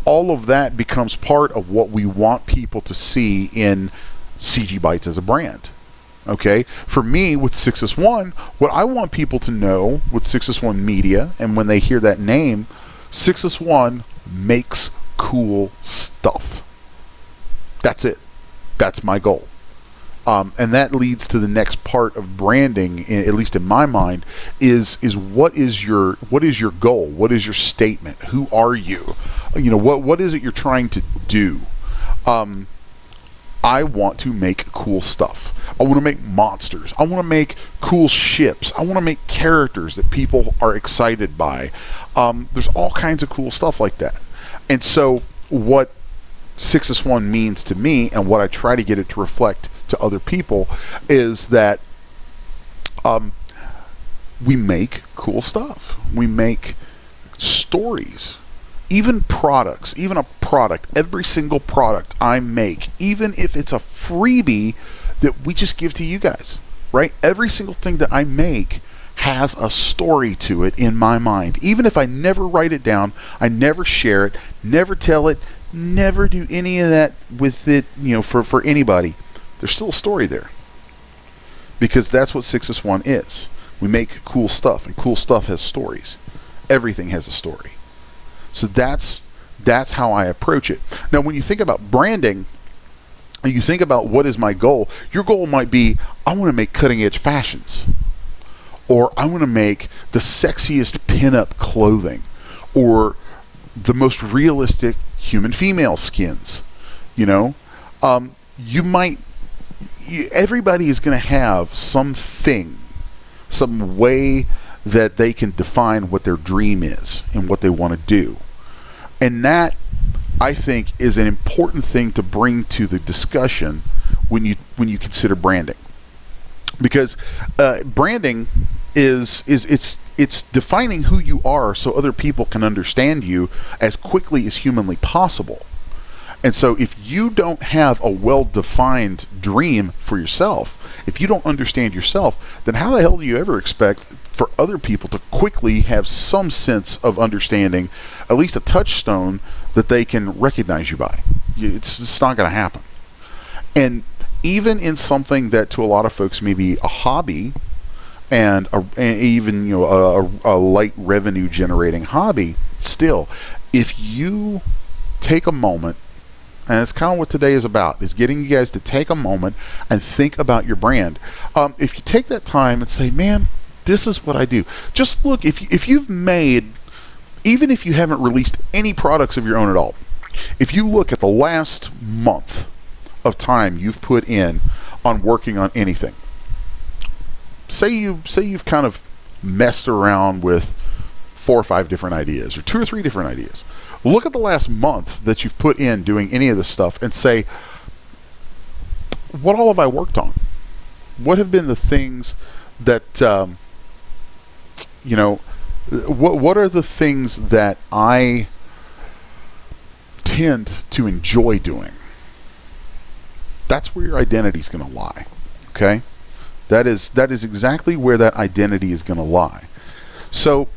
all of that becomes part of what we want people to see in CGBytes as a brand. Okay, for me with 6S1, what I want people to know with 6S1 Media, and when they hear that name, 6S1 makes cool stuff. That's it. That's my goal. And that leads to the next part of branding, at least in my mind, is what is your goal? What is your statement? Who are you? What is it you're trying to do? I want to make cool stuff. I want to make monsters. I want to make cool ships. I want to make characters that people are excited by. There's all kinds of cool stuff like that. And so what 6S1 means to me, and what I try to get it to reflect to other people, is that we make cool stuff. We make stories. Even products, even a product, every single product I make, even if it's a freebie that we just give to you guys, right? Every single thing that I make has a story to it in my mind. Even if I never write it down, I never share it, never tell it, never do any of that with it, for anybody, there's still a story there. Because that's what 6S1 is. We make cool stuff, and cool stuff has stories. Everything has a story. So that's how I approach it. Now, when you think about branding, you think about what is my goal. Your goal might be, I want to make cutting edge fashions, or I want to make the sexiest pinup clothing, or the most realistic human female skins. Everybody is going to have something, some way that they can define what their dream is and what they want to do. And that, I think, is an important thing to bring to the discussion when you consider branding. because branding is it's defining who you are so other people can understand you as quickly as humanly possible. And so if you don't have a well-defined dream for yourself, if you don't understand yourself, then how the hell do you ever expect for other people to quickly have some sense of understanding, at least a touchstone that they can recognize you by? It's not going to happen. And even in something that to a lot of folks may be a hobby, and even a light revenue generating hobby, still, if you take a moment, and it's kind of what today is about, is getting you guys to take a moment and think about your brand. If you take that time and say, man, this is what I do. Just look, if you've made, even if you haven't released any products of your own at all, if you look at the last month of time you've put in on working on anything, say you've kind of messed around with 4 or 5 different ideas, or 2 or 3 different ideas. Look at the last month that you've put in doing any of this stuff and say, what all have I worked on? What have been the things that, what are the things that I tend to enjoy doing? That's where your identity is going to lie. Okay? That is exactly where that identity is going to lie. So,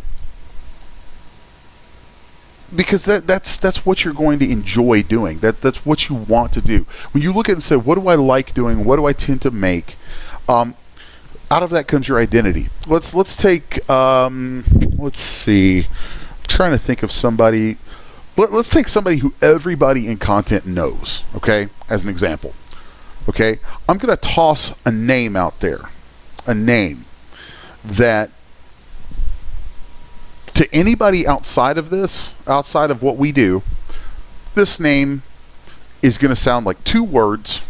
because that's what you're going to enjoy doing. That's what you want to do. When you look at it and say, what do I like doing? What do I tend to make? Out of that comes your identity. Let's take let's see. I'm trying to think of somebody. Let's take somebody who everybody in content knows. Okay, as an example. Okay, I'm going to toss a name out there, a name that, to anybody outside of this, outside of what we do, this name is going to sound like 2 words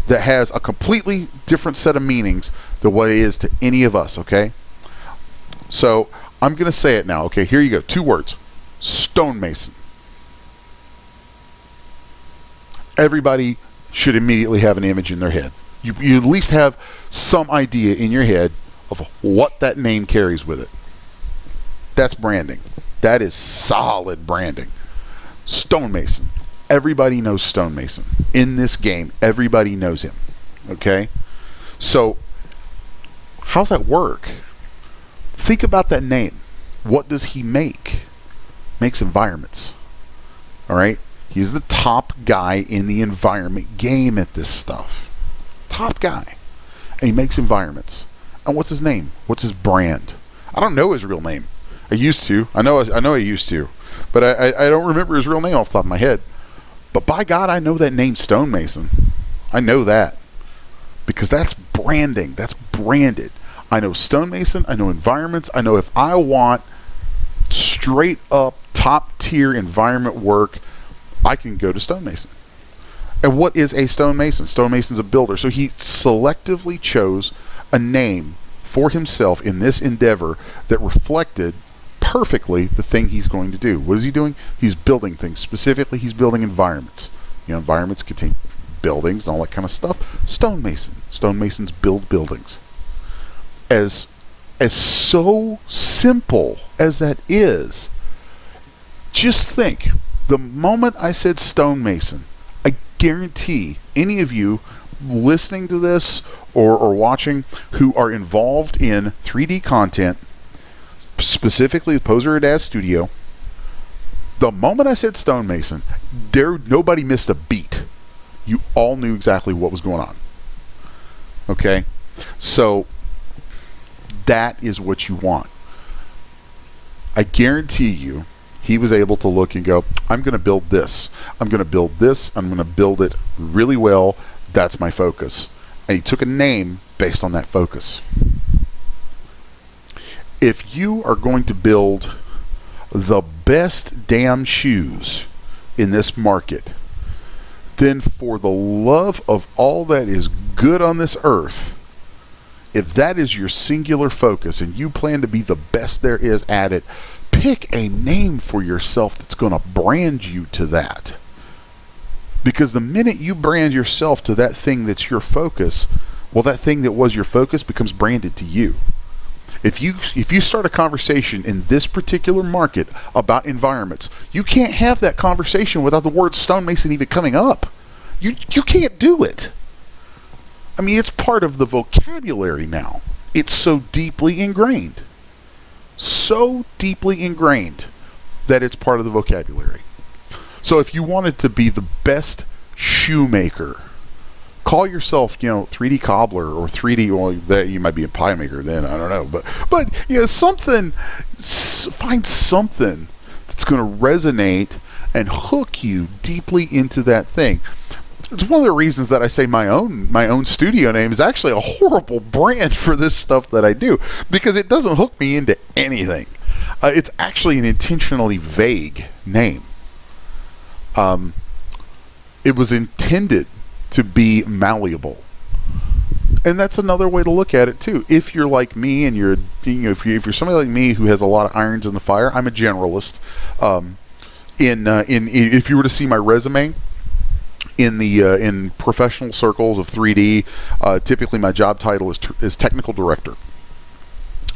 that has a completely different set of meanings than what it is to any of us, okay? So I'm going to say it now, okay? Here you go, 2 words. Stonemason. Everybody should immediately have an image in their head. You at least have some idea in your head of what that name carries with it. That's branding. That is solid branding. Stonemason. Everybody knows Stonemason. In this game, everybody knows him. Okay? So, how's that work? Think about that name. What does he make? Makes environments. Alright? He's the top guy in the environment game at this stuff. Top guy. And he makes environments. And what's his name? What's his brand? I don't know his real name. I used to. I know I used to. But I don't remember his real name off the top of my head. But by God, I know that name Stonemason. I know that. Because that's branding. That's branded. I know Stonemason. I know environments. I know if I want straight up top tier environment work, I can go to Stonemason. And what is a stonemason? Stonemason's a builder. So he selectively chose a name for himself in this endeavor that reflected perfectly the thing he's going to do. What is he doing? He's building things. Specifically, he's building environments. Environments contain buildings and all that kind of stuff. Stonemason. Stonemasons build buildings. As so simple as that is, just think, the moment I said stonemason, I guarantee any of you listening to this or watching who are involved in 3D content, specifically Poser Daz Studio, the moment I said stonemason, nobody missed a beat. You all knew exactly what was going on. Okay? So that is what you want. I guarantee you he was able to look and go, I'm going to build this. I'm going to build this. I'm going to build it really well. That's my focus. And he took a name based on that focus. If you are going to build the best damn shoes in this market, then for the love of all that is good on this earth, if that is your singular focus and you plan to be the best there is at it, pick a name for yourself that's going to brand you to that. Because the minute you brand yourself to that thing that's your focus, Well, that thing that was your focus becomes branded to you. If you start a conversation in this particular market about environments, you can't have that conversation without the word stonemason even coming up. You can't do it. I mean, it's part of the vocabulary now. It's so deeply ingrained. So deeply ingrained that it's part of the vocabulary. So if you wanted to be the best shoemaker, call yourself, 3D cobbler or 3D, well, that you might be a pie maker then, I don't know. But find something that's going to resonate and hook you deeply into that thing. It's one of the reasons that I say my own studio name is actually a horrible brand for this stuff that I do, because it doesn't hook me into anything. It's actually an intentionally vague name. It was intended to be malleable, and that's another way to look at it too. If you're like me and if you're somebody like me who has a lot of irons in the fire, I'm a generalist. If you were to see my resume in professional circles of 3D, typically my job title is technical director.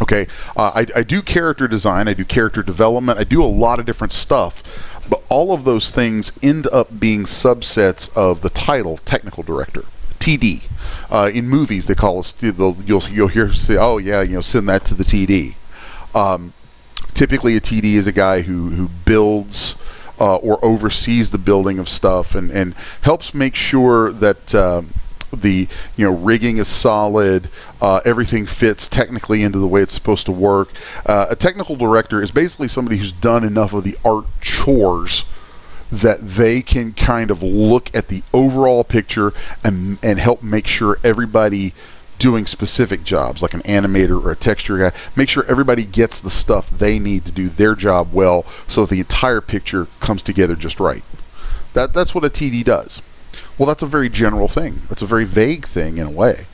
Okay, I do character design, I do character development, I do a lot of different stuff, but all of those things end up being subsets of the title technical director, TD. In movies, they call us. You'll hear say, "Oh yeah, send that to the TD." Typically, a TD is a guy who builds or oversees the building of stuff and helps make sure that the rigging is solid, everything fits technically into the way it's supposed to work. A technical director is basically somebody who's done enough of the art chores that they can kind of look at the overall picture and help make sure everybody doing specific jobs, like an animator or a texture guy, make sure everybody gets the stuff they need to do their job well, so that the entire picture comes together just right. That's what a TD does. Well, that's a very general thing. That's a very vague thing in a way.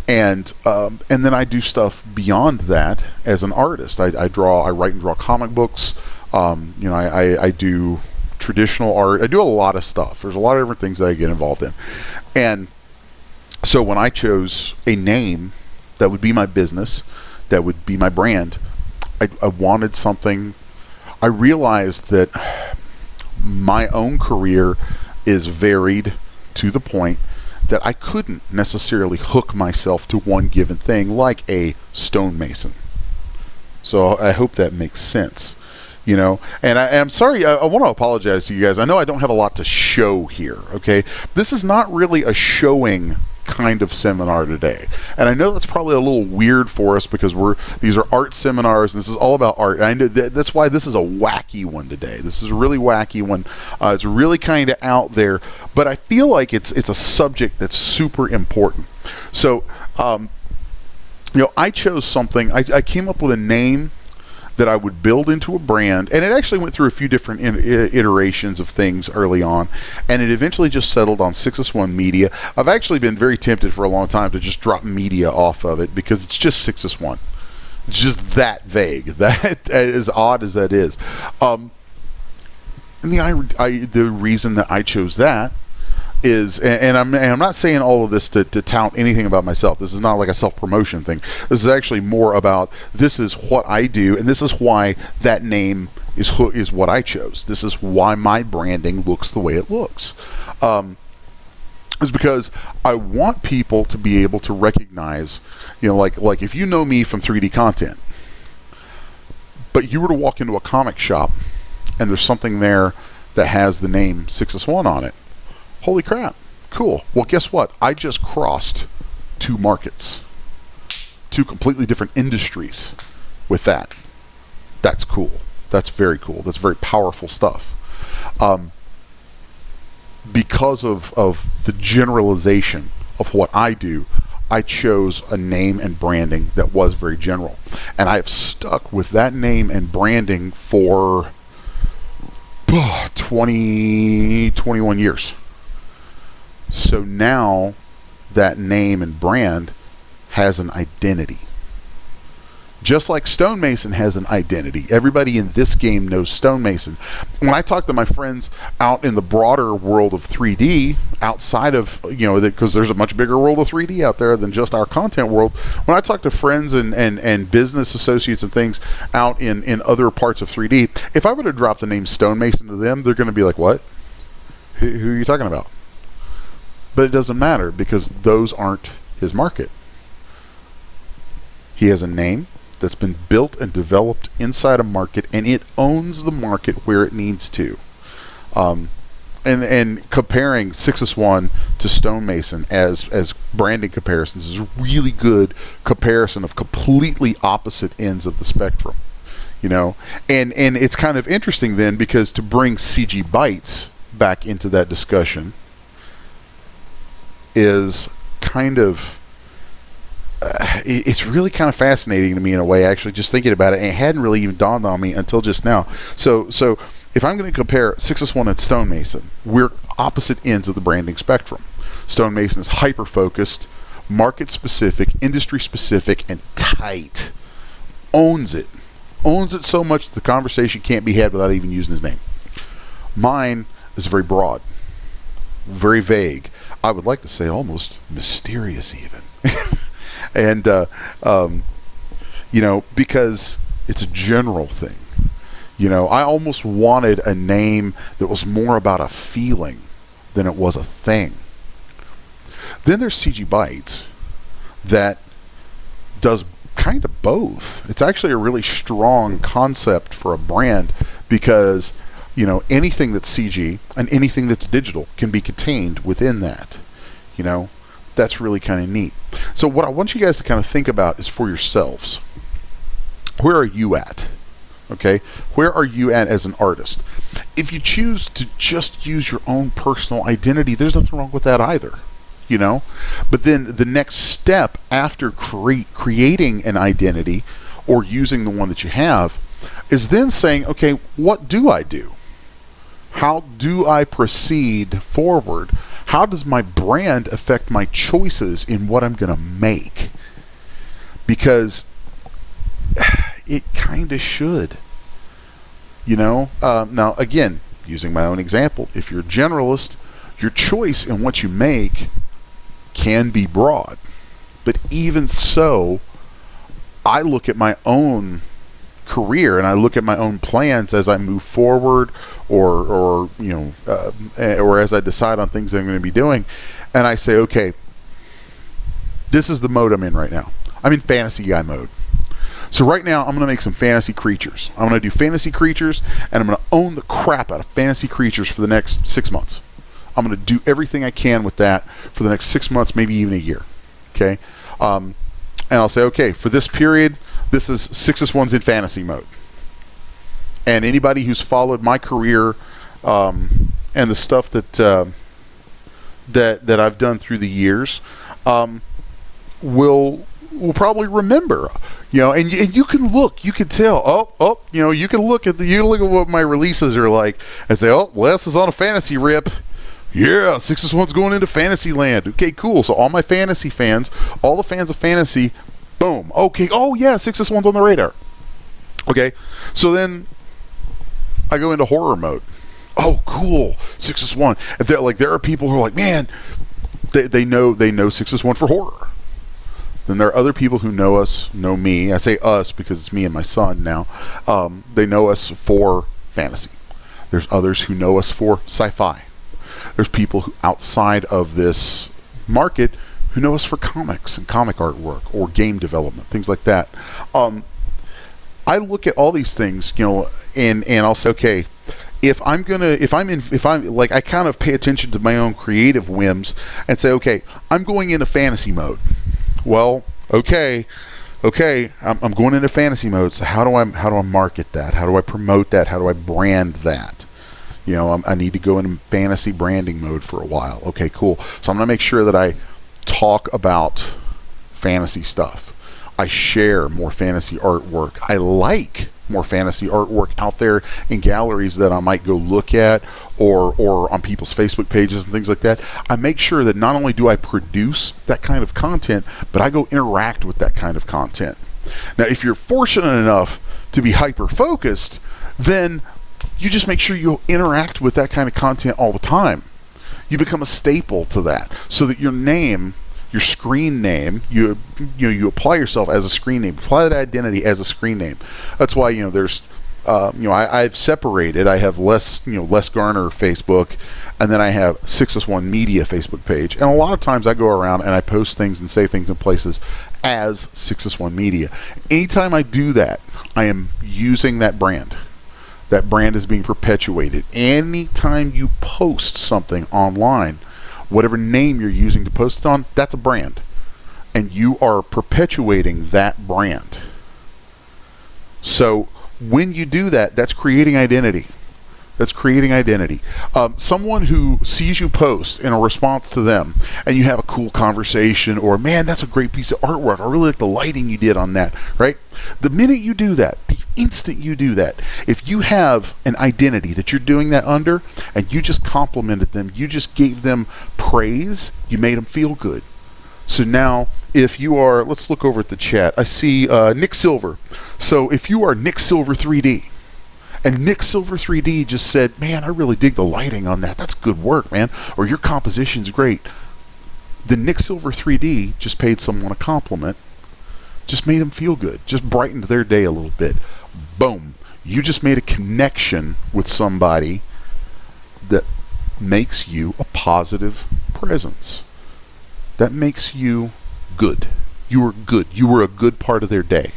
And then I do stuff beyond that as an artist. I write and draw comic books. I do traditional art. I do a lot of stuff. There's a lot of different things that I get involved in. And so when I chose a name that would be my business, that would be my brand, I wanted something. I realized that my own career is varied to the point that I couldn't necessarily hook myself to one given thing like a stonemason. So I hope that makes sense. And I'm sorry, I want to apologize to you guys. I know I don't have a lot to show here, okay? This is not really a showing kind of seminar today, and I know that's probably a little weird for us because these are art seminars and this is all about art, and I know that's why this is a wacky one today. This is a really wacky one. It's really kind of out there, but I feel like it's a subject that's super important. So I chose something. I came up with a name that I would build into a brand, and it actually went through a few different iterations of things early on, and it eventually just settled on 6S1 Media. I've actually been very tempted for a long time to just drop media off of it because it's just 6S1. It's just that vague, that as odd as that is. And the reason that I chose that is, and I'm not saying all of this to tout anything about myself. This is not like a self-promotion thing. This is actually more about, this is what I do, and this is why that name is what I chose. This is why my branding looks the way it looks. Is because I want people to be able to recognize, like if you know me from 3D content, but you were to walk into a comic shop and there's something there that has the name 6S1 on it. Holy crap, cool. Well, guess what? I just crossed two markets, two completely different industries with that. That's cool. That's very cool. That's very powerful stuff. Because of the generalization of what I do, I chose a name and branding that was very general. And I have stuck with that name and branding for 21 years. So now that name and brand has an identity. Just like stonemason has an identity. Everybody in this game knows stonemason. When I talk to my friends out in the broader world of 3D, outside of, because there's a much bigger world of 3D out there than just our content world. When I talk to friends and business associates and things out in other parts of 3D, if I were to drop the name stonemason to them, they're going to be like, what? Who are you talking about? But it doesn't matter, because those aren't his market. He has a name that's been built and developed inside a market, and it owns the market where it needs to. And comparing 6S1 to stonemason as branding comparisons is a really good comparison of completely opposite ends of the spectrum. And it's kind of interesting then, because to bring CGBytes back into that discussion is kind of it's really kind of fascinating to me in a way, actually, just thinking about it, and it hadn't really even dawned on me until just now. So if I'm going to compare 6S1 and stonemason, we're opposite ends of the branding spectrum. Stonemason is hyper-focused, market-specific, industry-specific, and tight. Owns it so much that the conversation can't be had without even using his name. Mine is very broad, very vague. I would like to say almost mysterious even. And, because it's a general thing. I almost wanted a name that was more about a feeling than it was a thing. Then there's CGBytes that does kind of both. It's actually a really strong concept for a brand, because, anything that's CG and anything that's digital can be contained within that. That's really kind of neat. So what I want you guys to kind of think about is for yourselves. Where are you at? Okay? Where are you at as an artist? If you choose to just use your own personal identity, there's nothing wrong with that either. But then the next step after creating an identity or using the one that you have is then saying, okay, what do I do? How do I proceed forward? How does my brand affect my choices in what I'm going to make? Because it kind of should. Now, again, using my own example, if you're a generalist, your choice in what you make can be broad. But even so, I look at my own career and I look at my own plans as I move forward, or as I decide on things that I'm going to be doing, and I say, okay, this is the mode I'm in right now. I'm in fantasy guy mode. So right now I'm going to make some fantasy creatures. I'm going to do fantasy creatures, and I'm going to own the crap out of fantasy creatures for the next 6 months. I'm going to do everything I can with that for the next 6 months, maybe even a year. Okay, and I'll say, okay, for this period, this is 6S1's in fantasy mode. And anybody who's followed my career and the stuff that I've done through the years will probably remember. And you can look, you can tell. You can look at what my releases are like and say, oh, Wes is on a fantasy rip. Yeah, 6S1's going into fantasy land. Okay, cool. So all my fantasy fans, all the fans of fantasy, boom. Okay. Oh yeah, 6S1's on the radar. Okay. So then I go into horror mode. Oh, cool. 6S1. There are people who are like, man, they know 6S1 for horror. Then there are other people who know me. I say us because it's me and my son now. They know us for fantasy. There's others who know us for sci-fi. There's people who, outside of this market, who know us for comics and comic artwork or game development, things like that. I look at all these things, and I'll say, okay, I kind of pay attention to my own creative whims and say, okay, I'm going into fantasy mode. Well, okay, I'm going into fantasy mode. So how do I market that? How do I promote that? How do I brand that? I need to go into fantasy branding mode for a while. Okay, cool. So I'm going to make sure that I talk about fantasy stuff. I share more fantasy artwork. I like more fantasy artwork out there in galleries that I might go look at, or on people's Facebook pages and things like that. I make sure that not only do I produce that kind of content, but I go interact with that kind of content. Now, if you're fortunate enough to be hyper-focused, then you just make sure you interact with that kind of content all the time. You become a staple to that, so that your name, your screen name, you apply yourself as a screen name, apply that identity as a screen name. That's why there's I've separated. I have Les Garner Facebook, and then I have 6S1 Media Facebook page. And a lot of times I go around and I post things and say things in places as 6S1 Media. Anytime I do that, I am using that brand. That brand is being perpetuated. Anytime you post something online, whatever name you're using to post it on, that's a brand. And you are perpetuating that brand. So when you do that, that's creating identity. That's creating identity. Someone who sees you post in a response to them, and you have a cool conversation, or man, that's a great piece of artwork. I really like the lighting you did on that, right? The minute you do that, the instant you do that, if you have an identity that you're doing that under, and you just complimented them, you just gave them praise, you made them feel good. So now, if you are, let's look over at the chat. I see Nick Silver. So if you are Nick Silver 3D, and Nick Silver 3D just said, man, I really dig the lighting on that. That's good work, man. Or your composition's great. Then Nick Silver 3D just paid someone a compliment. Just made them feel good. Just brightened their day a little bit. Boom. You just made a connection with somebody that makes you a positive presence. That makes you good. You were good. You were a good part of their day.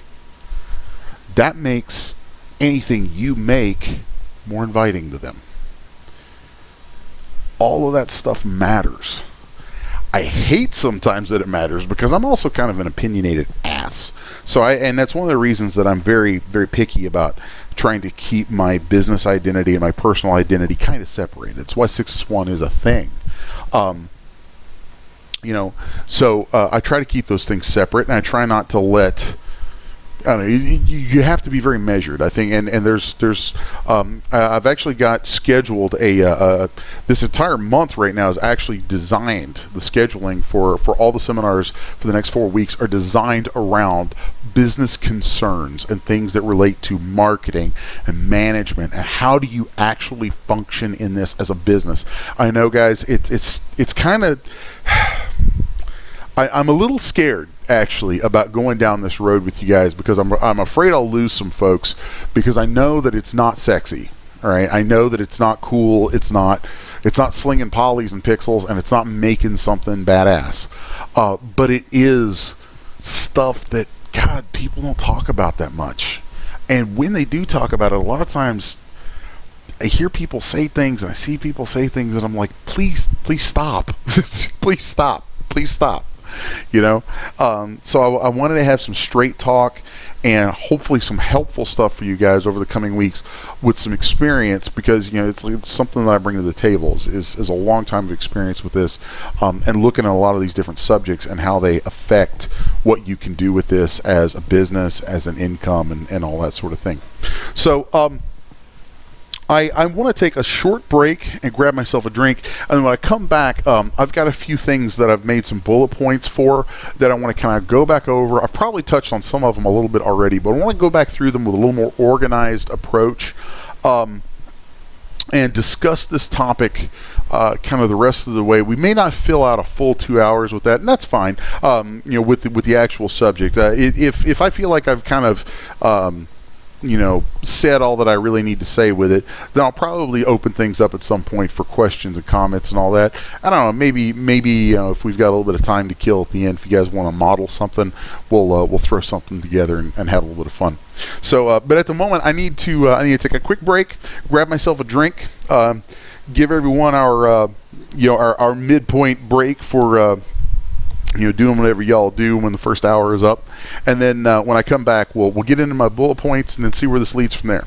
That makes anything you make more inviting to them. All of that stuff matters. I hate sometimes that it matters because I'm also kind of an opinionated ass. And that's one of the reasons that I'm very, very picky about trying to keep my business identity and my personal identity kind of separated. It's why 6S1 is a thing. I try to keep those things separate, and I try not to let. I don't know, you have to be very measured, I think, and there's I've actually got scheduled this entire month right now is actually designed. The scheduling for all the seminars for the next 4 weeks are designed around business concerns and things that relate to marketing and management and how do you actually function in this as a business. I know, guys, it's kind of I'm a little scared actually about going down this road with you guys because I'm afraid I'll lose some folks because I know that it's not sexy. All right, I know that it's not cool. It's not slinging polys and pixels, and it's not making something badass. But it is stuff that people don't talk about that much. And when they do talk about it, a lot of times I hear people say things and I see people say things and I'm like, please stop. Please stop. Please stop. So I wanted to have some straight talk and hopefully some helpful stuff for you guys over the coming weeks with some experience because it's something that I bring to the table is a long time of experience with this and looking at a lot of these different subjects and how they affect what you can do with this as a business, as an income, and all that sort of thing. So I want to take a short break and grab myself a drink, and then when I come back, I've got a few things that I've made some bullet points for that I want to kind of go back over. I've probably touched on some of them a little bit already, but I want to go back through them with a little more organized approach and discuss this topic kind of the rest of the way. We may not fill out a full 2 hours with that, and that's fine, with the actual subject. If I feel like I've kind of said all that I really need to say with it, then I'll probably open things up at some point for questions and comments and all that. I don't know, maybe if we've got a little bit of time to kill at the end, if you guys want to model something, we'll throw something together and have a little bit of fun. So, but at the moment, I need to take a quick break, grab myself a drink, give everyone our midpoint break for doing whatever y'all do when the first hour is up, and then when I come back, we'll get into my bullet points and then see where this leads from there.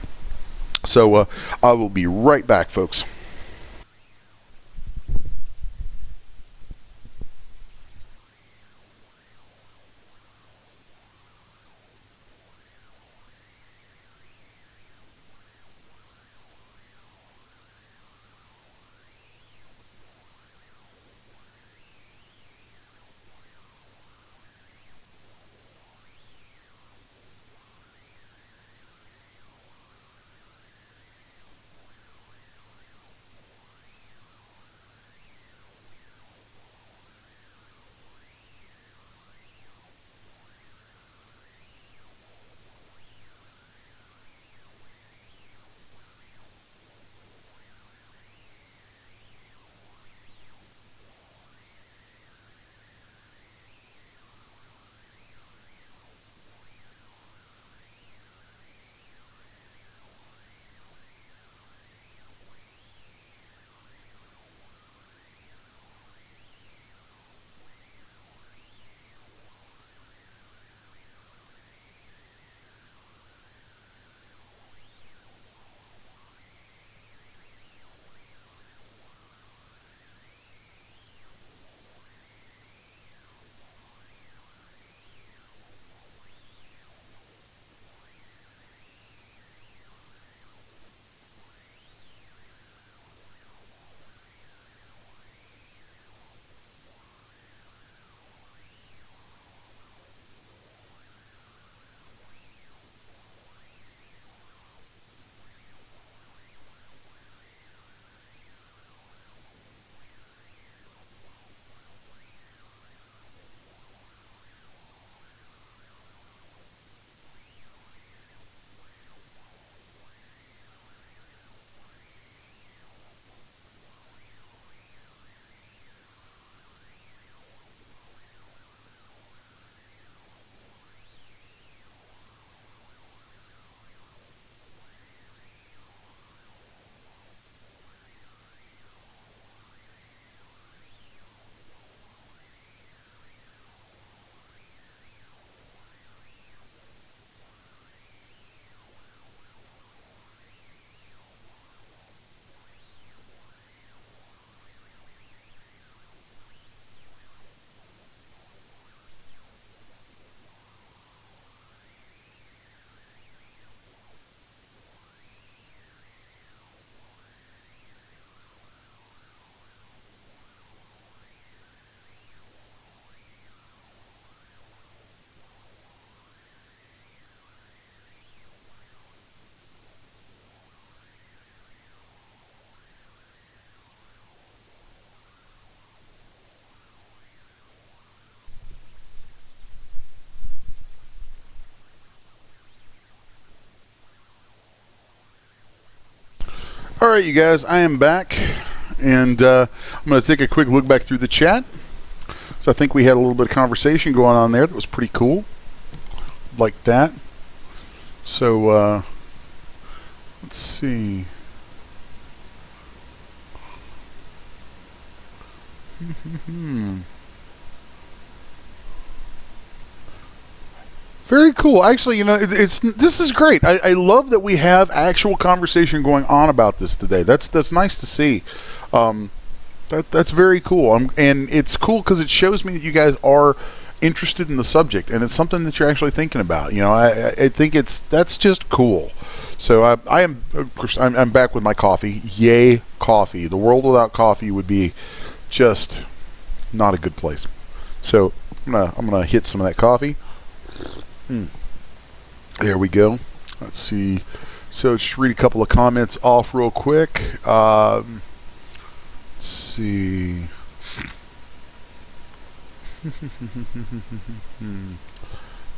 So I will be right back, folks. Alright, you guys, I am back, and I'm going to take a quick look back through the chat. So I think we had a little bit of conversation going on there that was pretty cool, like that. So let's see. Very cool. Actually, you know, this is great. I love that we have actual conversation going on about this today. That's nice to see. That's very cool. And it's cool because it shows me that you guys are interested in the subject, and it's something that you're actually thinking about. You know, I think that's just cool. So I am, of course, I'm back with my coffee. Yay, coffee! The world without coffee would be just not a good place. So I'm gonna hit some of that coffee. There we go. Let's see. So just read a couple of comments off real quick. Let's see.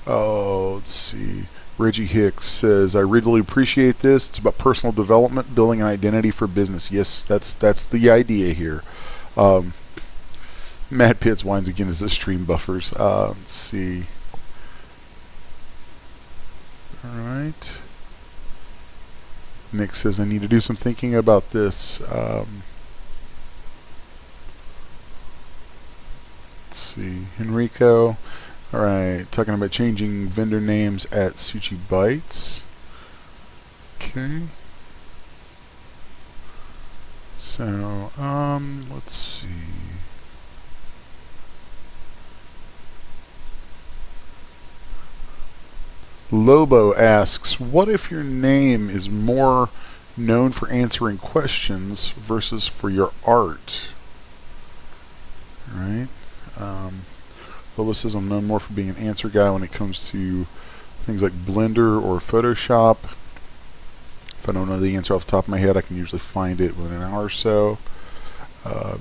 Let's see. Reggie Hicks says, I really appreciate this. It's about personal development, building an identity for business. Yes, that's the idea here. Matt Pitts whines again as the stream buffers. Let's see. Alright. Nick says, I need to do some thinking about this. Let's see. Enrico. Alright. Talking about changing vendor names at CGBytes. Okay. So, let's see. Lobo asks, what if your name is more known for answering questions versus for your art? Right? Lobo says, I'm known more for being an answer guy when it comes to things like Blender or Photoshop. If I don't know the answer off the top of my head, I can usually find it within an hour or so. So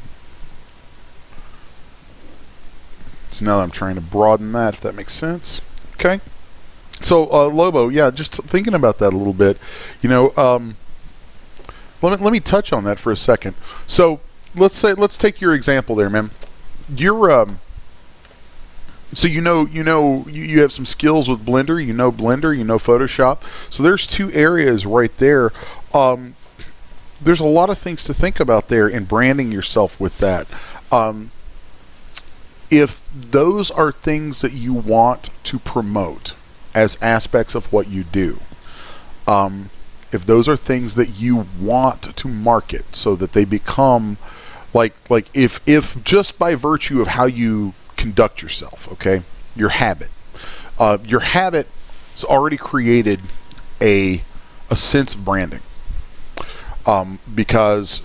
now I'm trying to broaden that, if that makes sense. Okay. So, Lobo, yeah, just thinking about that a little bit, you know, let me touch on that for a second. So, let's take your example there, man. You're, so you have some skills with Blender, you know Photoshop. So there's two areas right there. There's a lot of things to think about there in branding yourself with that. If those are things that you want to promote as aspects of what you do, if those are things that you want to market so that they become like if just by virtue of how you conduct yourself, okay, your habit has already created a sense of branding, because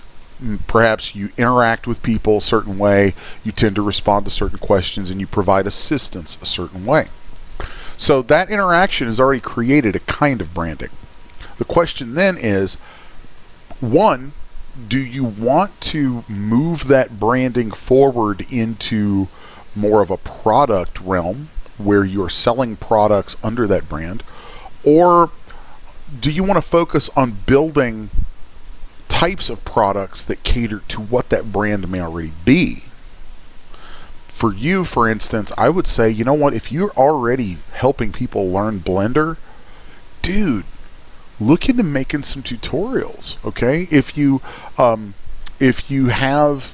perhaps you interact with people a certain way, you tend to respond to certain questions, and you provide assistance a certain way. So that interaction has already created a kind of branding. The question then is, one, do you want to move that branding forward into more of a product realm where you're selling products under that brand? Or do you want to focus on building types of products that cater to what that brand may already be? For you, for instance, I would say, you know what, if you're already helping people learn Blender, dude, look into making some tutorials, okay? If you have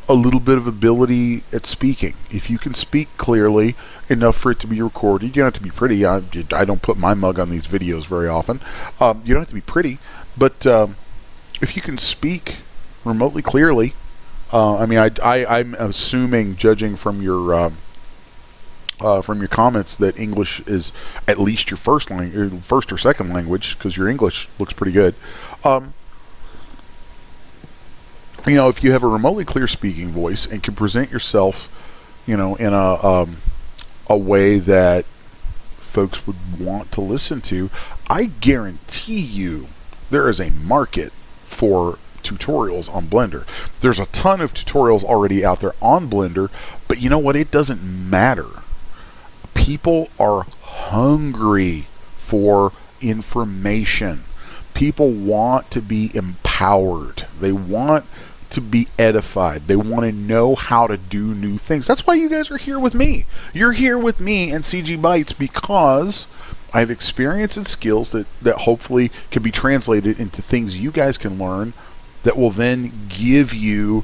a little bit of ability at speaking, if you can speak clearly enough for it to be recorded, you don't have to be pretty. I don't put my mug on these videos very often. You don't have to be pretty, but if you can speak remotely clearly, I mean, I'm assuming, judging from your comments, that English is at least your first or second language, because your English looks pretty good. You know, if you have a remotely clear speaking voice and can present yourself, you know, in a way that folks would want to listen to, I guarantee you there is a market for tutorials on Blender. There's a ton of tutorials already out there on Blender, but you know what? It doesn't matter. People are hungry for information. People want to be empowered. They want to be edified. They want to know how to do new things. That's why you guys are here with me. You're here with me and CGBytes because I have experience and skills that hopefully can be translated into things you guys can learn that will then give you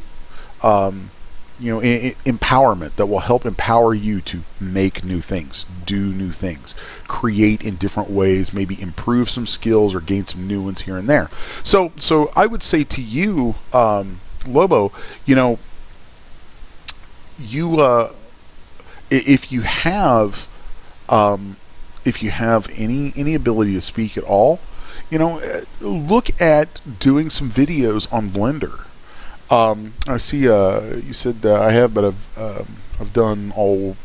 empowerment, that will help empower you to make new things, do new things, create in different ways, maybe improve some skills or gain some new ones here and there. So I would say to you, Lobo, if you have any ability to speak at all, look at doing some videos on Blender. I see you said I have, but I've done all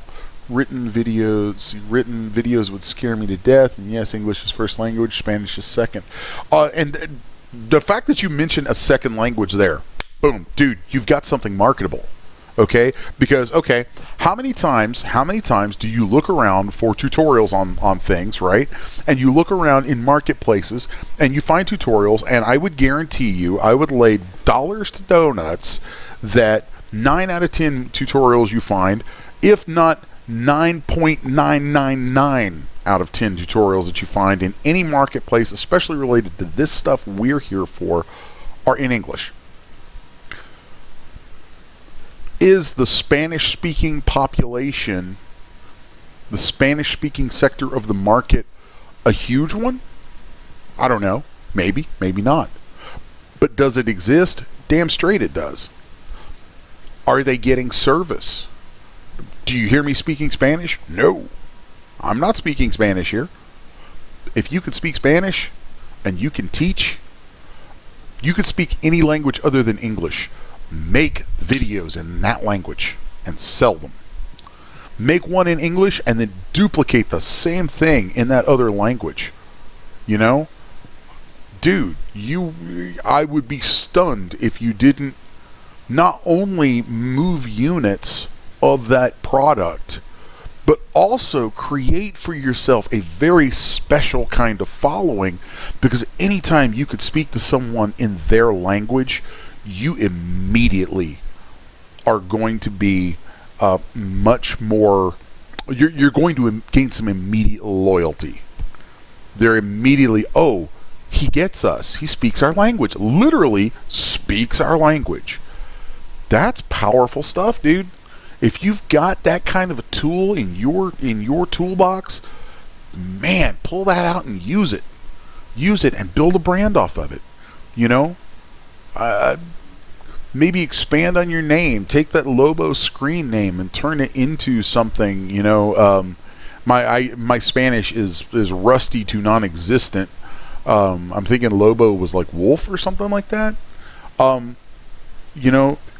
written videos. Written videos would scare me to death. And yes, English is first language, Spanish is second. And the fact that you mentioned a second language there, boom, dude, you've got something marketable. Okay, because how many times do you look around for tutorials on things, right? And you look around in marketplaces and you find tutorials, and I would guarantee you, I would lay dollars to donuts that 9 out of 10 tutorials you find, if not 9.999 out of 10 tutorials that you find in any marketplace, especially related to this stuff we're here for, are in English. Is the Spanish-speaking population, the Spanish-speaking sector of the market, a huge one? I don't know. Maybe, maybe not. But does it exist? Damn straight it does. Are they getting service? Do you hear me speaking Spanish? No. I'm not speaking Spanish here. If you can speak Spanish and you can teach, you can speak any language other than English. Make videos in that language and sell them. Make one in English and then duplicate the same thing in that other language. Dude, I would be stunned if you didn't not only move units of that product, but also create for yourself a very special kind of following, because anytime you could speak to someone in their language, you immediately are going to be much more, you're going to gain some immediate loyalty. They're immediately, oh, he gets us. He speaks our language. Literally speaks our language. That's powerful stuff, dude. If you've got that kind of a tool in your toolbox, man, pull that out and use it. Use it and build a brand off of it. Maybe expand on your name. Take that Lobo screen name and turn it into something. My Spanish is rusty to non-existent. I'm thinking Lobo was like wolf or something like that.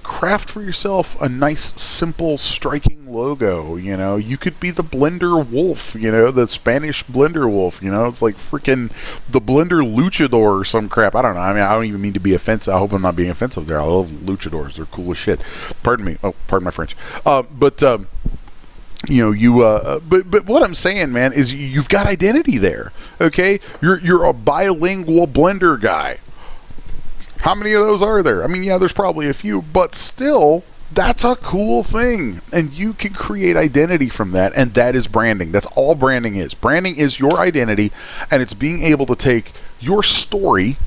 Craft for yourself a nice, simple, striking logo. You could be the Blender Wolf, the Spanish Blender Wolf. It's like freaking the Blender Luchador or some crap. I don't know. I mean, I don't even mean to be offensive. I hope I'm not being offensive there. I love luchadors. They're cool as shit. Pardon me. Oh, pardon my French. But what I'm saying, man, is you've got identity there. Okay, you're a bilingual Blender guy. How many of those are there? I mean, yeah, there's probably a few, but still, that's a cool thing. And you can create identity from that, and that is branding. That's all branding is. Branding is your identity, and it's being able to take your story,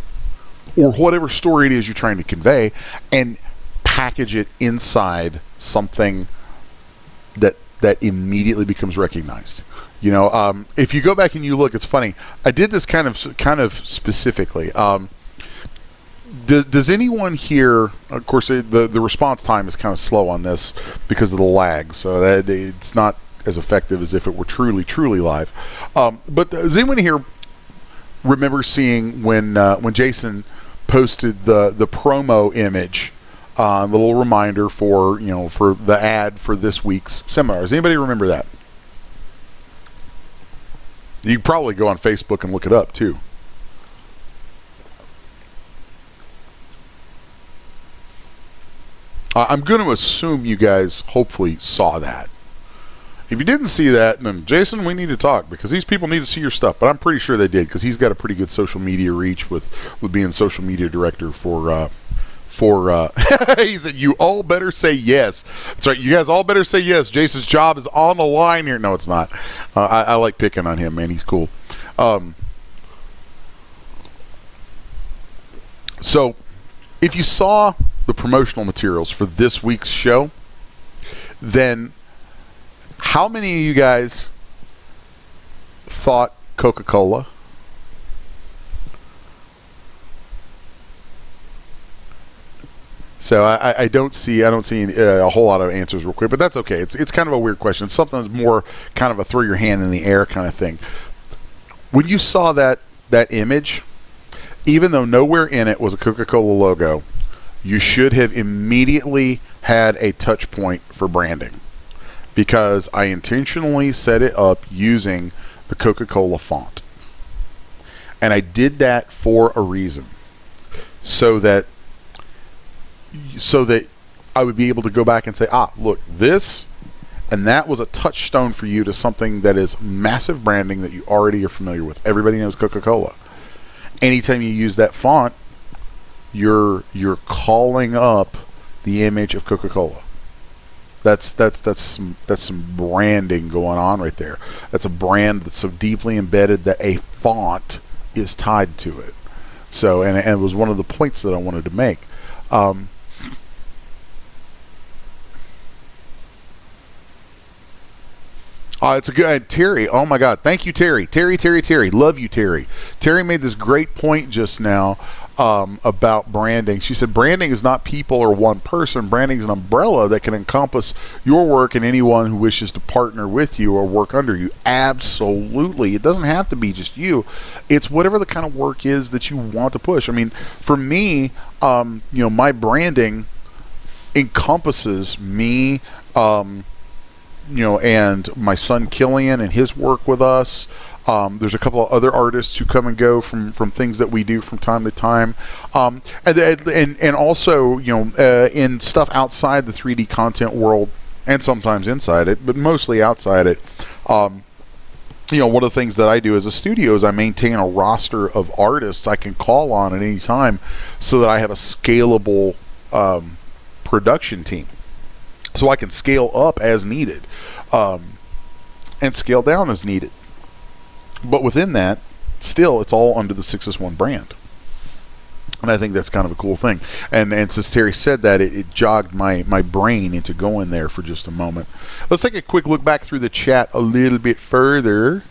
or whatever story it is you're trying to convey, and package it inside something that immediately becomes recognized. If you go back and you look, it's funny. I did this kind of specifically. Does anyone here? Of course, the response time is kind of slow on this because of the lag, so that it's not as effective as if it were truly live. But does anyone here remember seeing when Jason posted the promo image, the little reminder for the ad for this week's seminar? Does anybody remember that? You can probably go on Facebook and look it up too. I'm going to assume you guys hopefully saw that. If you didn't see that, then Jason, we need to talk, because these people need to see your stuff. But I'm pretty sure they did, because he's got a pretty good social media reach with being social media director for he said, you all better say yes. That's right, you guys all better say yes. Jason's job is on the line here. No, it's not. I like picking on him, man. He's cool. So if you saw the promotional materials for this week's show, then how many of you guys thought Coca-Cola? So I don't see a whole lot of answers real quick, but that's okay. It's kind of a weird question. It's something that's more kind of a throw your hand in the air kind of thing. When you saw that image, even though nowhere in it was a Coca-Cola logo, you should have immediately had a touch point for branding, because I intentionally set it up using the Coca-Cola font. And I did that for a reason, so that I would be able to go back and say, look, this and that was a touchstone for you to something that is massive branding that you already are familiar with. Everybody knows Coca-Cola. Anytime you use that font, you're calling up the image of Coca-Cola. That's some branding going on right there. That's a brand that's so deeply embedded that a font is tied to it. So, and it was one of the points that I wanted to make. It's a good Terry. Oh my God, thank you, Terry. Terry. Love you, Terry. Terry made this great point just now about branding. She said branding is not people or one person. Branding is an umbrella that can encompass your work and anyone who wishes to partner with you or work under you. Absolutely. It doesn't have to be just you. It's whatever the kind of work is that you want to push. I mean, for me, my branding encompasses me, and my son Killian and his work with us. There's a couple of other artists who come and go from things that we do from time to time, and also in stuff outside the 3D content world, and sometimes inside it, but mostly outside it. One of the things that I do as a studio is I maintain a roster of artists I can call on at any time, so that I have a scalable production team. So I can scale up as needed, and scale down as needed. But within that, still, it's all under the 6S1 brand. And I think that's kind of a cool thing. And since Terry said that, it jogged my brain into going there for just a moment. Let's take a quick look back through the chat a little bit further.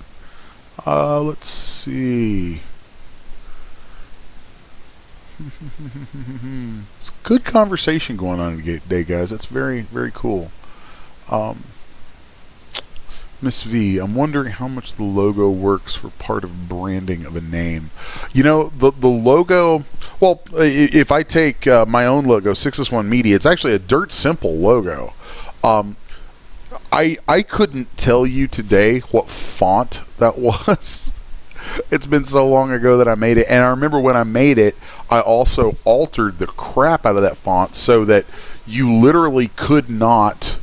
Let's see. It's good conversation going on today, guys. That's very, very cool. Miss V, I'm wondering how much the logo works for part of branding of a name. The logo, well, if I take my own logo, 6S1 Media, it's actually a dirt simple logo. I couldn't tell you today what font that was. It's been so long ago that I made it, and I remember when I made it, I also altered the crap out of that font so that you literally could not,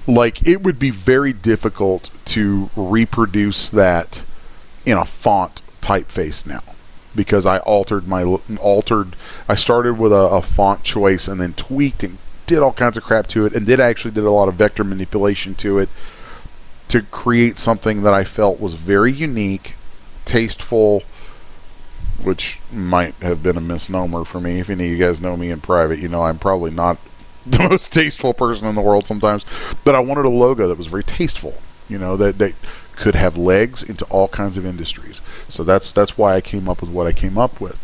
it would be very difficult to reproduce that in a font typeface now, because I I started with a font choice and then tweaked and did all kinds of crap to it, and did a lot of vector manipulation to it to create something that I felt was very unique, tasteful, which might have been a misnomer for me. If any of you guys know me in private, I'm probably not the most tasteful person in the world sometimes, but I wanted a logo that was very tasteful, that could have legs into all kinds of industries. So that's why I came up with what I came up with.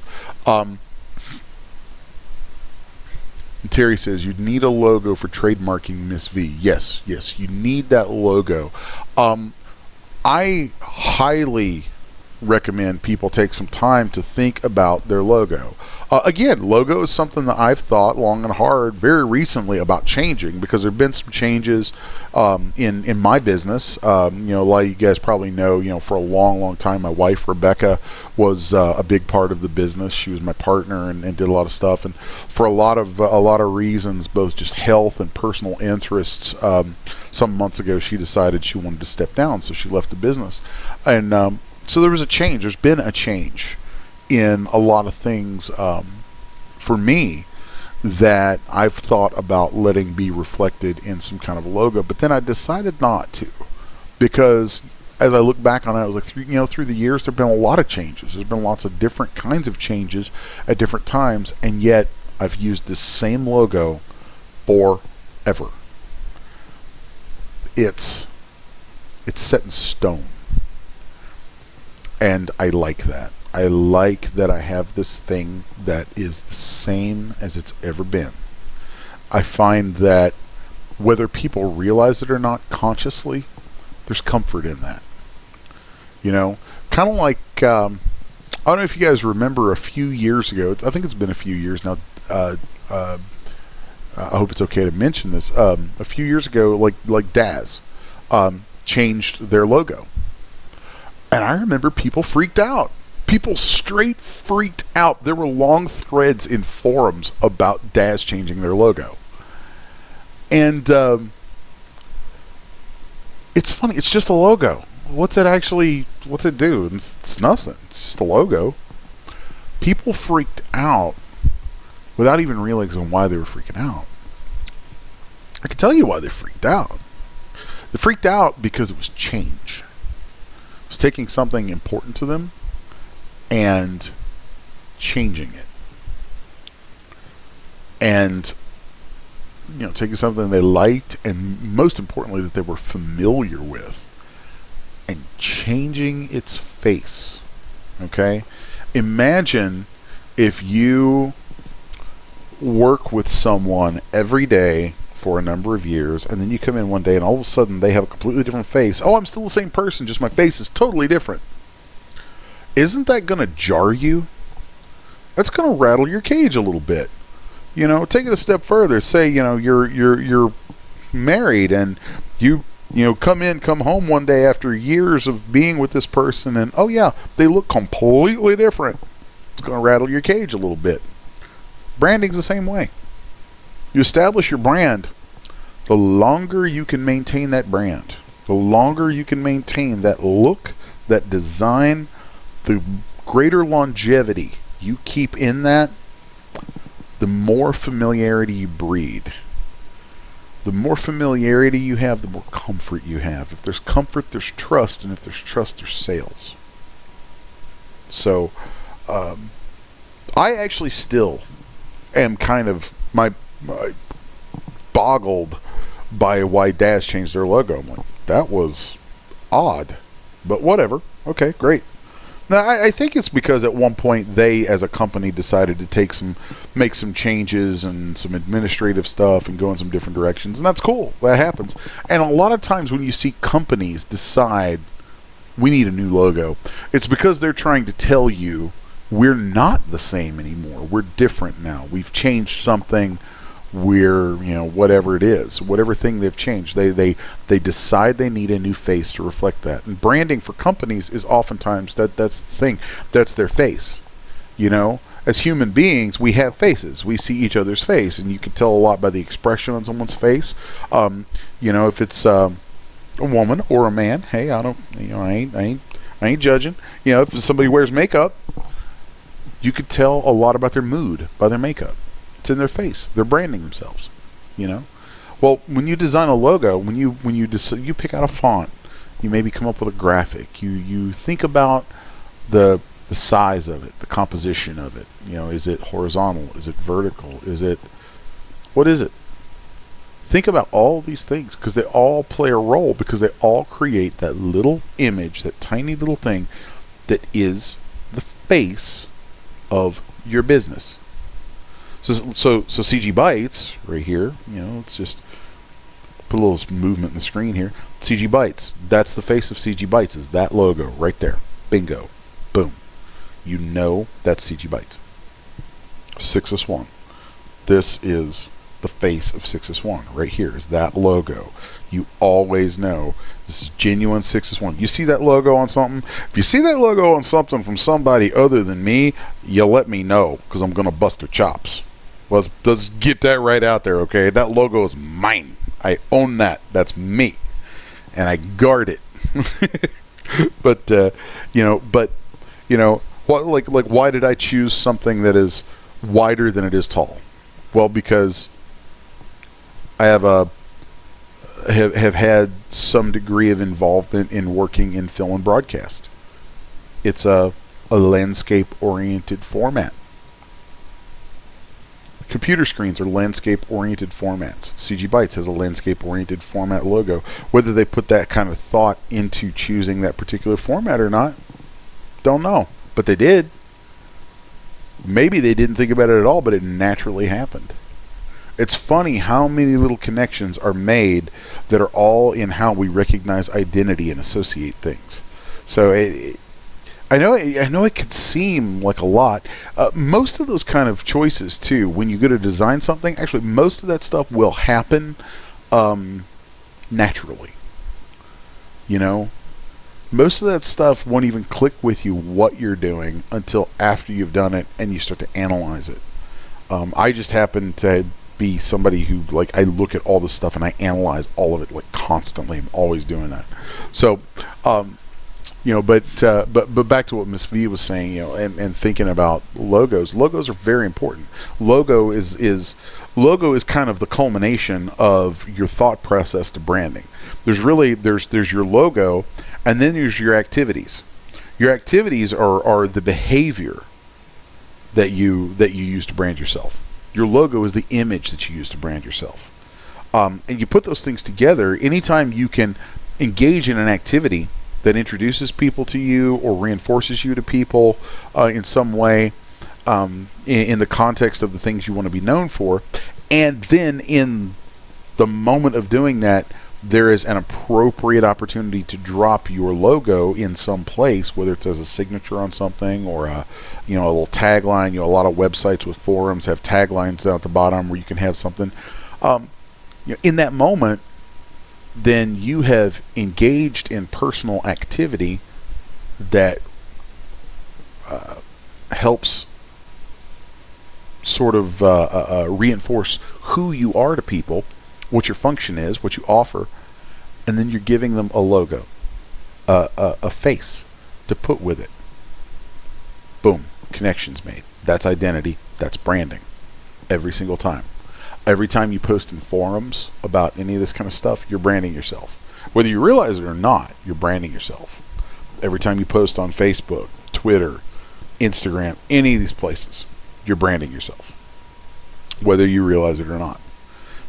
Terry says, you'd need a logo for trademarking Miss V. Yes, you need that logo. I highly recommend people take some time to think about their logo. Again, logo is something that I've thought long and hard very recently about changing, because there have been some changes in my business. A lot of you guys probably know, for a long time, my wife Rebecca was a big part of the business. She was my partner and did a lot of stuff. And for a lot of reasons, both just health and personal interests, some months ago she decided she wanted to step down, so she left the business. And so there was a change. There's been a change in a lot of things for me that I've thought about letting be reflected in some kind of a logo, but then I decided not to, because as I look back on it, I was like, through the years there've been a lot of changes. There's been lots of different kinds of changes at different times, and yet I've used this same logo forever. It's set in stone, and I like that. I like that I have this thing that is the same as it's ever been. I find that whether people realize it or not consciously, there's comfort in that. Kind of like, I don't know if you guys remember a few years ago, I think it's been a few years now, I hope it's okay to mention this, a few years ago, like Daz changed their logo. And I remember people freaked out. People straight freaked out. There were long threads in forums about Daz changing their logo. And it's funny. It's just a logo. What's it do? It's nothing. It's just a logo. People freaked out without even realizing why they were freaking out. I can tell you why they freaked out. They freaked out because it was change. It was taking something important to them and changing it, and taking something they liked, and most importantly that they were familiar with, and changing its face. Okay, imagine if you work with someone every day for a number of years, and then you come in one day and all of a sudden they have a completely different face. Oh, I'm still the same person, just my face is totally different. Isn't that going to jar you? That's going to rattle your cage a little bit. Take it a step further. Say, you're married, and you come home one day after years of being with this person, and oh yeah, they look completely different. It's going to rattle your cage a little bit. Branding's the same way. You establish your brand. The longer you can maintain that brand, the longer you can maintain that look, that design, the greater longevity you keep in that, the more familiarity you breed. The more familiarity you have, the more comfort you have. If there's comfort, there's trust, and if there's trust, there's sales. So, I actually still am kind of boggled by why Daz changed their logo. I'm like, that was odd, but whatever. Okay, great. Now, I think it's because at one point they, as a company, decided to make some changes and some administrative stuff and go in some different directions, and that's cool. That happens. And a lot of times when you see companies decide we need a new logo, it's because they're trying to tell you we're not the same anymore. We're different now. We've changed something. We're, whatever it is, whatever thing they've changed, they decide they need a new face to reflect that. And branding for companies is oftentimes that's the thing. That's their face. As human beings, we have faces. We see each other's face, and you can tell a lot by the expression on someone's face. If it's a woman or a man, hey, I ain't judging. If somebody wears makeup, you could tell a lot about their mood by their makeup. It's in their face. They're branding themselves. Well, when you design a logo, when you pick out a font, you maybe come up with a graphic. You think about the size of it, the composition of it. Is it horizontal? Is it vertical? What is it? Think about all these things, because they all play a role, because they all create that little image, that tiny little thing that is the face of your business. So CGBytes right here, let's just put a little movement in the screen here. CGBytes, that's the face of CGBytes, is that logo right there. Bingo. Boom. That's CGBytes. 6S1. This is the face of 6S1. Right here is that logo. You always know this is genuine 6S1. You see that logo on something? If you see that logo on something from somebody other than me, you let me know, because I'm going to bust their chops. Let's get that right out there, okay? That logo is mine. I own that. That's me. And I guard it. But why did I choose something that is wider than it is tall? Well, because I have had some degree of involvement in working in film and broadcast. It's a landscape-oriented format. Computer screens are landscape-oriented formats. CGBytes has a landscape-oriented format logo. Whether they put that kind of thought into choosing that particular format or not, don't know. But they did. Maybe they didn't think about it at all, but it naturally happened. It's funny how many little connections are made that are all in how we recognize identity and associate things. So I know it could seem like a lot. Most of those kind of choices too, when you go to design something, actually most of that stuff will happen naturally. You know, most of that stuff won't even click with you what you're doing until after you've done it and you start to analyze it. I just happen to be somebody who, like, I look at all this stuff and I analyze all of it, like, constantly. I'm always doing that. So but back to what Miss V was saying, and thinking about logos. Logos are very important. Logo is kind of the culmination of your thought process to branding. There's your logo, and then there's your activities. Your activities are the behavior that you use to brand yourself. Your logo is the image that you use to brand yourself. And you put those things together. Anytime you can engage in an activity that introduces people to you or reinforces you to people in some way, in the context of the things you want to be known for, and then in the moment of doing that, there is an appropriate opportunity to drop your logo in some place, whether it's as a signature on something or a little tagline. A lot of websites with forums have taglines down at the bottom where you can have something. In that moment, then you have engaged in personal activity that helps sort of reinforce who you are to people, what your function is, what you offer, and then you're giving them a logo, a face to put with it. Boom, connections made. That's identity, that's branding, every single time. Every time you post in forums about any of this kind of stuff, you're branding yourself. Whether you realize it or not, you're branding yourself. Every time you post on Facebook, Twitter, Instagram, any of these places, you're branding yourself, whether you realize it or not.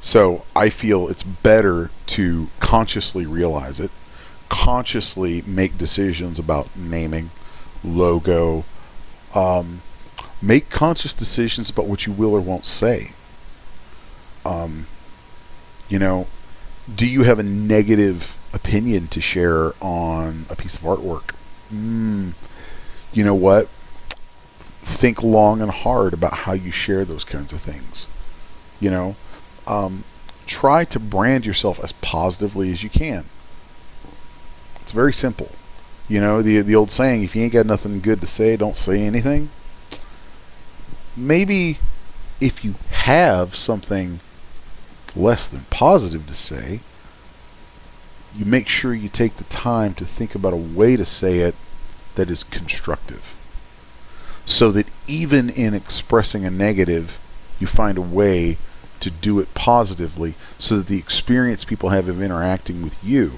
So I feel it's better to consciously realize it, consciously make decisions about naming, logo, make conscious decisions about what you will or won't say. Do you have a negative opinion to share on a piece of artwork? You know what? Think long and hard about how you share those kinds of things. Try to brand yourself as positively as you can. It's very simple. The old saying, if you ain't got nothing good to say, don't say anything. Maybe if you have something less than positive to say, you make sure you take the time to think about a way to say it that is constructive, so that even in expressing a negative, you find a way to do it positively, so that the experience people have of interacting with you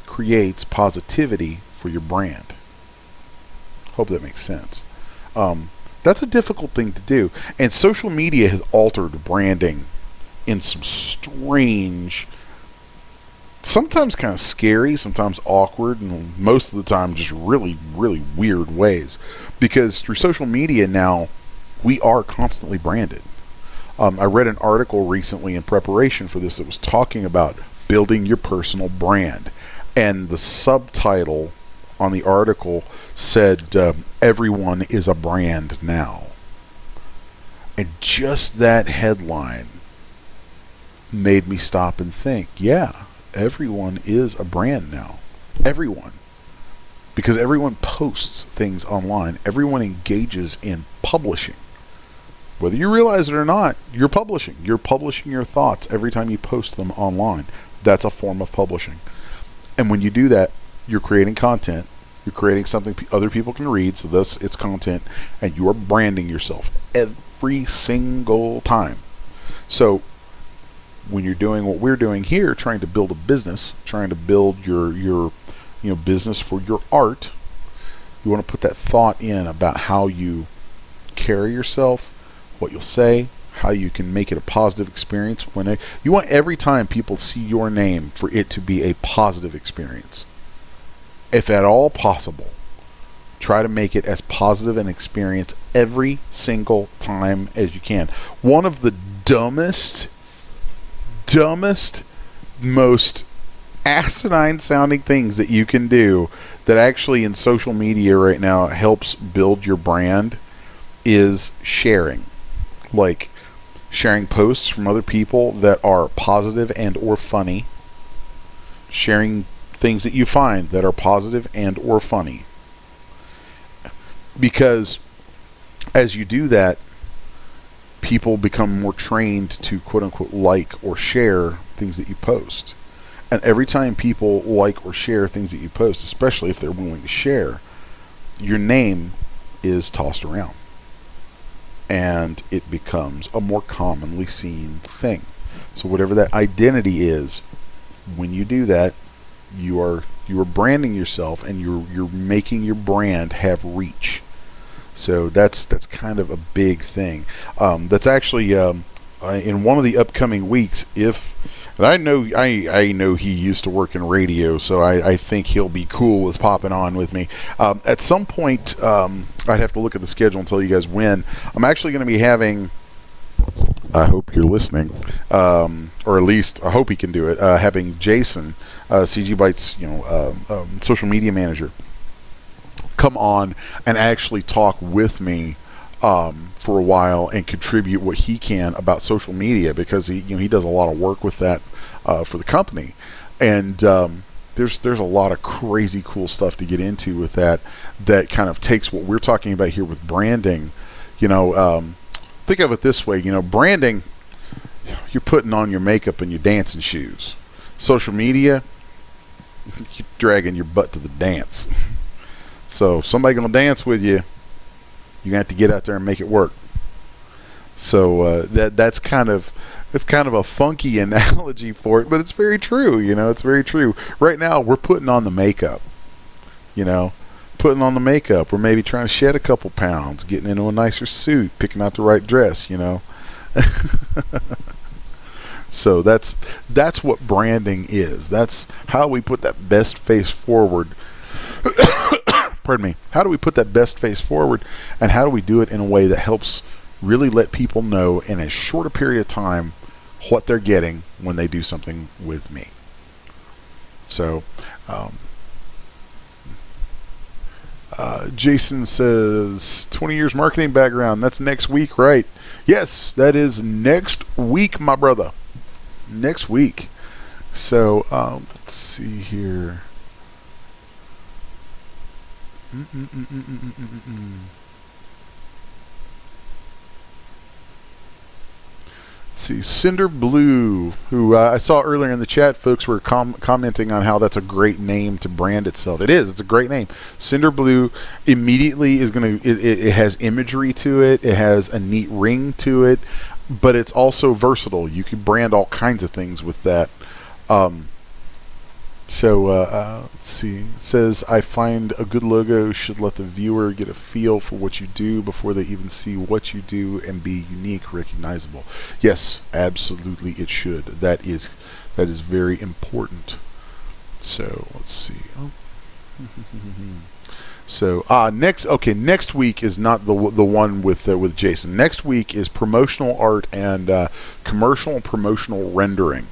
creates positivity for your brand. Hope that makes sense. That's a difficult thing to do, and social media has altered branding in some strange, sometimes kind of scary, sometimes awkward, and most of the time just really, really weird ways. Because through social media now, we are constantly branded. I read an article recently in preparation for this that was talking about building your personal brand. And the subtitle on the article said, everyone is a brand now. And just that headline made me stop and think, yeah, everyone is a brand now. Everyone. Because everyone posts things online. Everyone engages in publishing. Whether you realize it or not, you're publishing. You're publishing your thoughts every time you post them online. That's a form of publishing. And when you do that, you're creating content. You're creating something other people can read, so thus it's content, and you are branding yourself every single time. So when you're doing what we're doing here, trying to build a business, trying to build your business for your art, you want to put that thought in about how you carry yourself, what you'll say, how you can make it a positive experience. You want every time people see your name for it to be a positive experience. If at all possible, try to make it as positive an experience every single time as you can. One of the dumbest, most asinine sounding things that you can do that actually in social media right now helps build your brand is sharing. Like sharing posts from other people that are positive and or funny. Sharing things that you find that are positive and or funny. Because as you do that, people become more trained to quote unquote like or share things that you post. And every time people like or share things that you post, especially if they're willing to share, your name is tossed around. And it becomes a more commonly seen thing. So whatever that identity is, when you do that, you are branding yourself, and you're making your brand have reach. So that's kind of a big thing. That's actually in one of the upcoming weeks. And I know he used to work in radio, so I think he'll be cool with popping on with me. At some point, I'd have to look at the schedule and tell you guys when. I'm actually going to be having, I hope you're listening, or at least I hope he can do it, having Jason, CGBytes, social media manager, come on and actually talk with me for a while and contribute what he can about social media, because he does a lot of work with that for the company, and there's a lot of crazy cool stuff to get into with that kind of takes what we're talking about here with branding. Think of it this way, branding, you're putting on your makeup and your dancing shoes. Social media, you're dragging your butt to the dance. So if somebody's gonna dance with you, you're gonna have to get out there and make it work. So that's kind of a funky analogy for it, but it's very true. It's very true. Right now we're putting on the makeup. Putting on the makeup. We're maybe trying to shed a couple pounds, getting into a nicer suit, picking out the right dress. So that's what branding is. That's how we put that best face forward. Pardon me. How do we put that best face forward, and how do we do it in a way that helps really let people know in as short a period of time what they're getting when they do something with me? So Jason says 20 years marketing background. That's next week, right? Yes, that is next week, my brother. Next week. So let's see here. Let's see, Cinder Blue, who I saw earlier in the chat, folks were commenting on how that's a great name to brand itself. It is. It's a great name. Cinder Blue immediately is going to, it has imagery to it. It has a neat ring to it, but it's also versatile. You can brand all kinds of things with that. Let's see. It says, I find a good logo should let the viewer get a feel for what you do before they even see what you do, and be unique, recognizable. Yes, absolutely it should. That is very important. So let's see. So next week is not the one with Jason. Next week is promotional art and commercial and promotional rendering.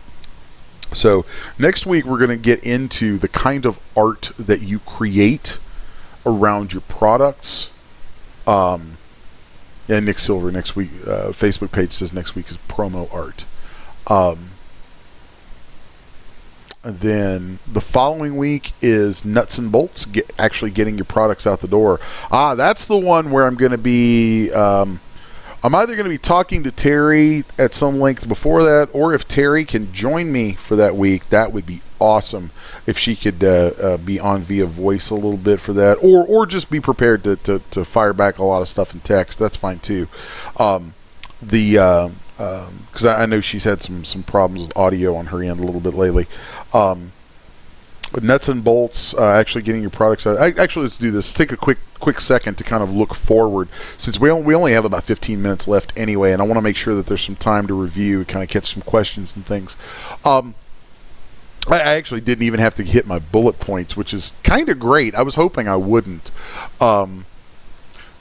So next week we're going to get into the kind of art that you create around your products, Yeah, Nick Silver next week. Facebook page says next week is promo art. And then the following week is nuts and bolts, actually getting your products out the door. That's the one where I'm going to be, I'm either going to be talking to Terry at some length before that, or if Terry can join me for that week, that would be awesome. If she could be on via voice a little bit for that, or just be prepared to fire back a lot of stuff in text, that's fine too. Because I know she's had some problems with audio on her end a little bit lately. Nuts and bolts, actually getting your products out. Actually, let's do this. Take a quick second to kind of look forward, since we only have about 15 minutes left anyway, and I want to make sure that there's some time to review, kind of catch some questions and things. I actually didn't even have to hit my bullet points, which is kind of great. I was hoping I wouldn't.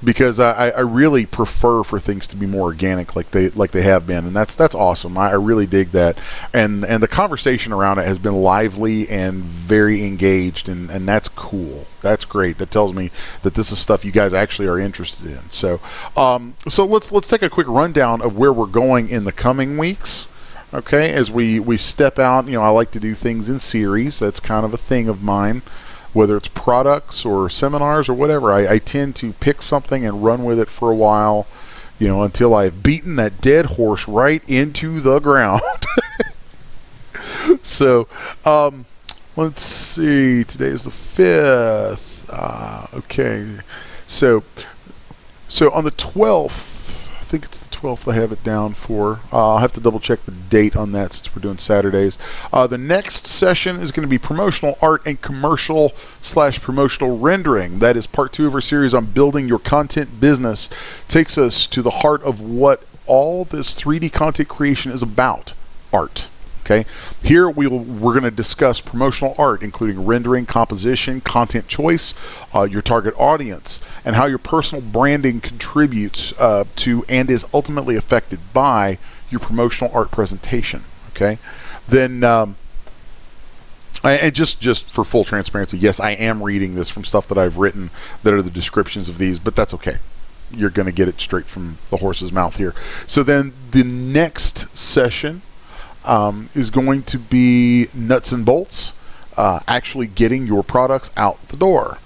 Because I really prefer for things to be more organic, like they have been, and that's awesome. I really dig that, and the conversation around it has been lively and very engaged, and that's cool. That's great. That tells me that this is stuff you guys actually are interested in. So let's take a quick rundown of where we're going in the coming weeks. Okay, as we step out, I like to do things in series. That's kind of a thing of mine. Whether it's products or seminars or whatever, I tend to pick something and run with it for a while, until I've beaten that dead horse right into the ground. So, let's see. Today is the 5th. Okay. So on the 12th, I think it's the 12th I have it down for. I'll have to double check the date on that since we're doing Saturdays. The next session is going to be promotional art and commercial/promotional rendering. That is part 2 of our series on building your content business. Takes us to the heart of what all this 3D content creation is about: art. Okay, here we're going to discuss promotional art, including rendering, composition, content choice, your target audience, and how your personal branding contributes to and is ultimately affected by your promotional art presentation. Okay, then and just for full transparency, yes, I am reading this from stuff that I've written that are the descriptions of these, but that's okay. You're going to get it straight from the horse's mouth here. So then the next session is going to be nuts and bolts, actually getting your products out the door.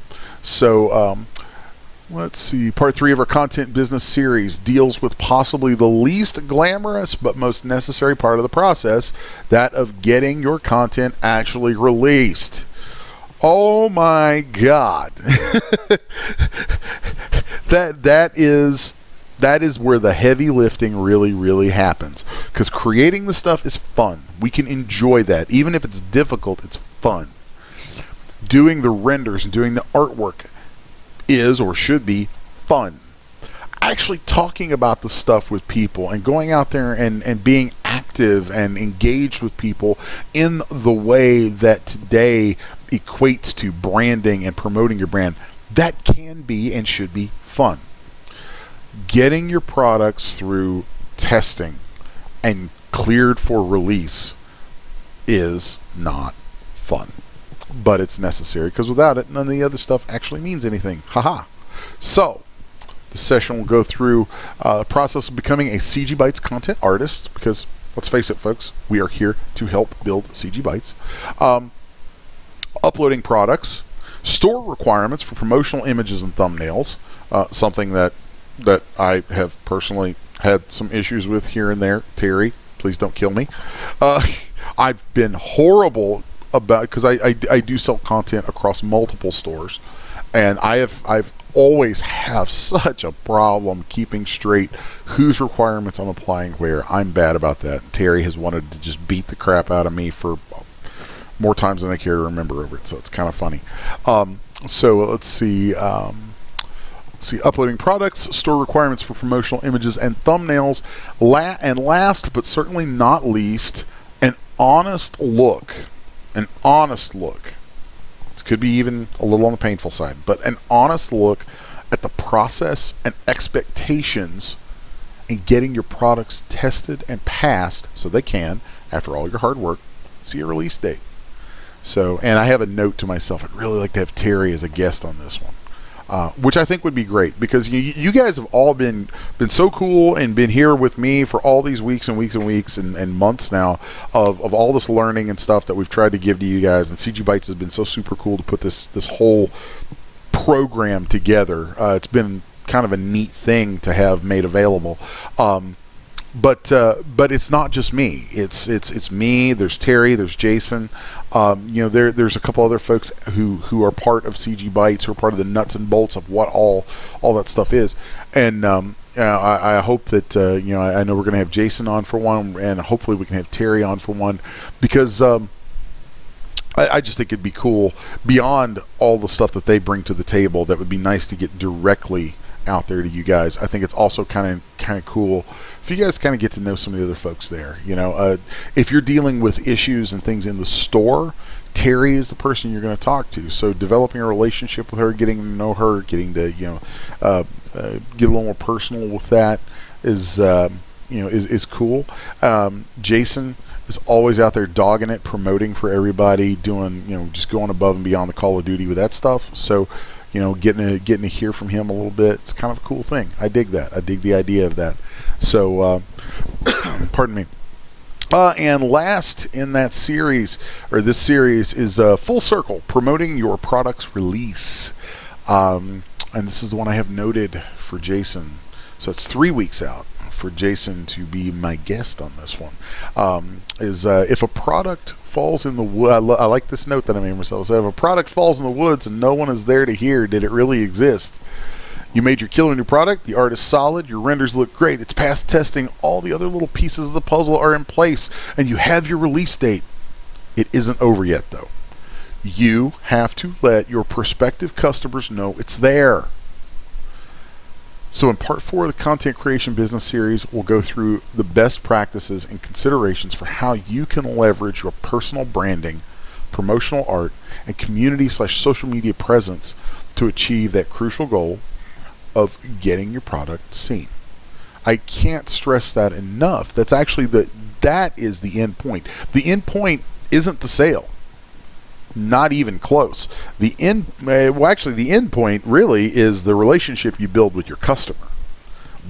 So let's see, part 3 of our content business series deals with possibly the least glamorous but most necessary part of the process, that of getting your content actually released. Oh my God. That is where the heavy lifting really happens, because creating the stuff is fun. We can enjoy that. Even if it's difficult, it's fun. Doing the renders and doing the artwork is, or should be, fun. Actually talking about the stuff with people and going out there and being active and engaged with people in the way that today equates to branding and promoting your brand, that can be and should be fun. Getting your products through testing and cleared for release is not fun, but it's necessary, because without it, none of the other stuff actually means anything. Haha. So the session will go through the process of becoming a CGBytes content artist, because let's face it, folks, we are here to help build CGBytes. Uploading products, store requirements for promotional images and thumbnails, something that I have personally had some issues with here and there. Terry, please don't kill me. I've been horrible about, because I do sell content across multiple stores, and I've always have such a problem keeping straight whose requirements I'm applying where. I'm bad about that. Terry has wanted to just beat the crap out of me for more times than I care to remember over it, so it's kind of funny. So let's see. Uploading products, store requirements for promotional images and thumbnails, and last but certainly not least, an honest look. An honest look. This could be even a little on the painful side, but an honest look at the process and expectations in getting your products tested and passed so they can, after all your hard work, see a release date. So, and I have a note to myself, I'd really like to have Terry as a guest on this one. which I think would be great, because you guys have all been so cool and been here with me for all these weeks and weeks and weeks and months now of all this learning and stuff that we've tried to give to you guys. And CGBytes has been so super cool to put this whole program together. It's been kind of a neat thing to have made available. But it's not just me. It's me. There's Terry. There's Jason. There's a couple other folks who are part of CGBytes, who are part of the nuts and bolts of what all that stuff is. And I hope that I know we're going to have Jason on for one, and hopefully we can have Terry on for one, because I just think it'd be cool, beyond all the stuff that they bring to the table, that would be nice to get directly out there to you guys. I think it's also kind of cool if you guys kind of get to know some of the other folks there. If you're dealing with issues and things in the store, Terry is the person you're going to talk to. So developing a relationship with her, getting to know her, getting to get a little more personal with that is cool. Jason is always out there dogging it, promoting for everybody, doing just going above and beyond the Call of Duty with that stuff. So getting to hear from him a little bit, it's kind of a cool thing. I dig that. I dig the idea of that. So, pardon me. And last in that series, or this series, is Full Circle, promoting your product's release. And this is the one I have noted for Jason. So it's 3 weeks out for Jason to be my guest on this one. If a product falls in the wood, I like this note that I made myself. So if a product falls in the woods and no one is there to hear, did it really exist? You made your killer new product, the art is solid, your renders look great, it's past testing, all the other little pieces of the puzzle are in place, and you have your release date. It isn't over yet, though. You have to let your prospective customers know it's there. So in part 4 of the Content Creation Business Series, we'll go through the best practices and considerations for how you can leverage your personal branding, promotional art, and community/social media presence to achieve that crucial goal of getting your product seen. I can't stress that enough. That's actually that is the end point. The end point isn't the sale. Not even close. The end point really is the relationship you build with your customer.